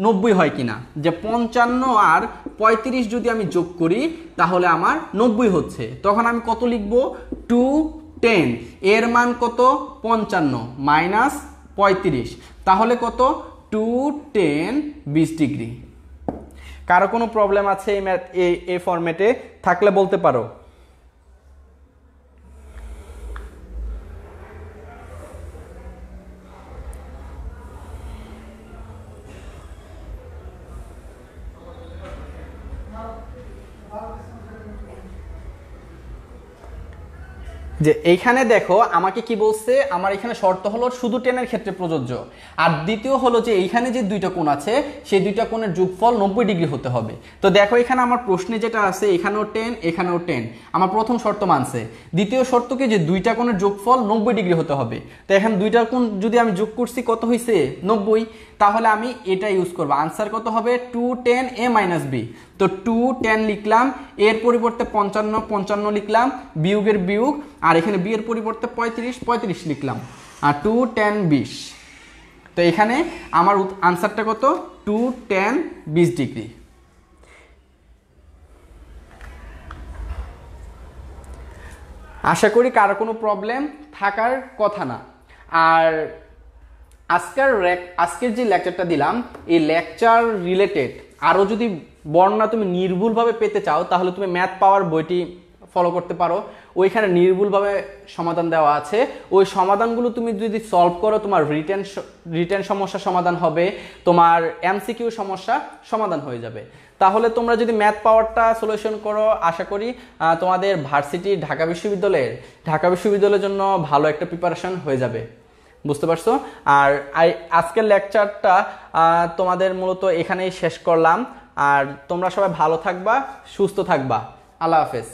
90 হয় কিনা, যে 55 আর 35 যদি আমি যোগ করি তাহলে আমার 90 হচ্ছে। তখন আমি কত লিখব, 210, এর মান কত 55 মাইনাস 35, তাহলে কত 210 20 ডিগ্রি। কারো কোনো প্রবলেম আছে এই ফরম্যাটে থাকলে বলতে পারো। যে এইখানে দেখো আমাকে কি বলছে, আমার এখানে শর্ত হলো শুধু টেনের ক্ষেত্রে প্রযোজ্য, আর দ্বিতীয় হলো যে এইখানে যে দুইটা কোণ আছে সেই দুইটা কোণের যোগফল 90 ডিগ্রি হতে হবে। তো দেখো এখানে আমার প্রশ্নে যেটা আছে এখানেও 10 এখানেও 10, আমার প্রথম শর্ত মানছে। দ্বিতীয় শর্ত কি, যে দুইটা কোণের যোগফল 90 ডিগ্রি হতে হবে। তো এখানে দুইটা কোণ যদি আমি যোগ করছি কত হয়েছে 90, তাহলে আমি এটা ইউজ করব। আনসার কত হবে 210 a মাইনাস বি। তো 210 লিখলাম, এর পরিবর্তে 55 লিখলাম, বিয়োগের বিয়োগ, আর এখানে বি এর পরিবর্তে 35 লিখলাম, আর 210 20। তো এখানে আমার আনসারটা কত 210 20 ডিগ্রি। আশা করি কারো কোনো প্রবলেম থাকার কথা না। আর আজকের যে লেকচারটা দিলাম এই লেকচার রিলেটেড আরও যদি বর্ণনা তুমি নির্ভুলভাবে পেতে চাও তাহলে তুমি ম্যাথ পাওয়ার বইটি ফলো করতে পারো। ওইখানে নির্ভুলভাবে সমাধান দেওয়া আছে, ওই সমাধানগুলো তুমি যদি সলভ করো তোমার রিটেন সমস্যা সমাধান হবে, তোমার এমসিকিউ সমস্যা সমাধান হয়ে যাবে। তাহলে তোমরা যদি ম্যাথ পাওয়ারটা সলিউশন করো আশা করি তোমাদের ভার্সিটি ঢাকা বিশ্ববিদ্যালয়ের জন্য ভালো একটা প্রিপারেশন হয়ে যাবে। বুঝতে পারছো? আর আজকের লেকচারটা তোমাদের মূলত এখানেই শেষ করলাম। আর তোমরা সবাই ভালো থাকবা, সুস্থ থাকবা। আল্লাহ হাফেজ।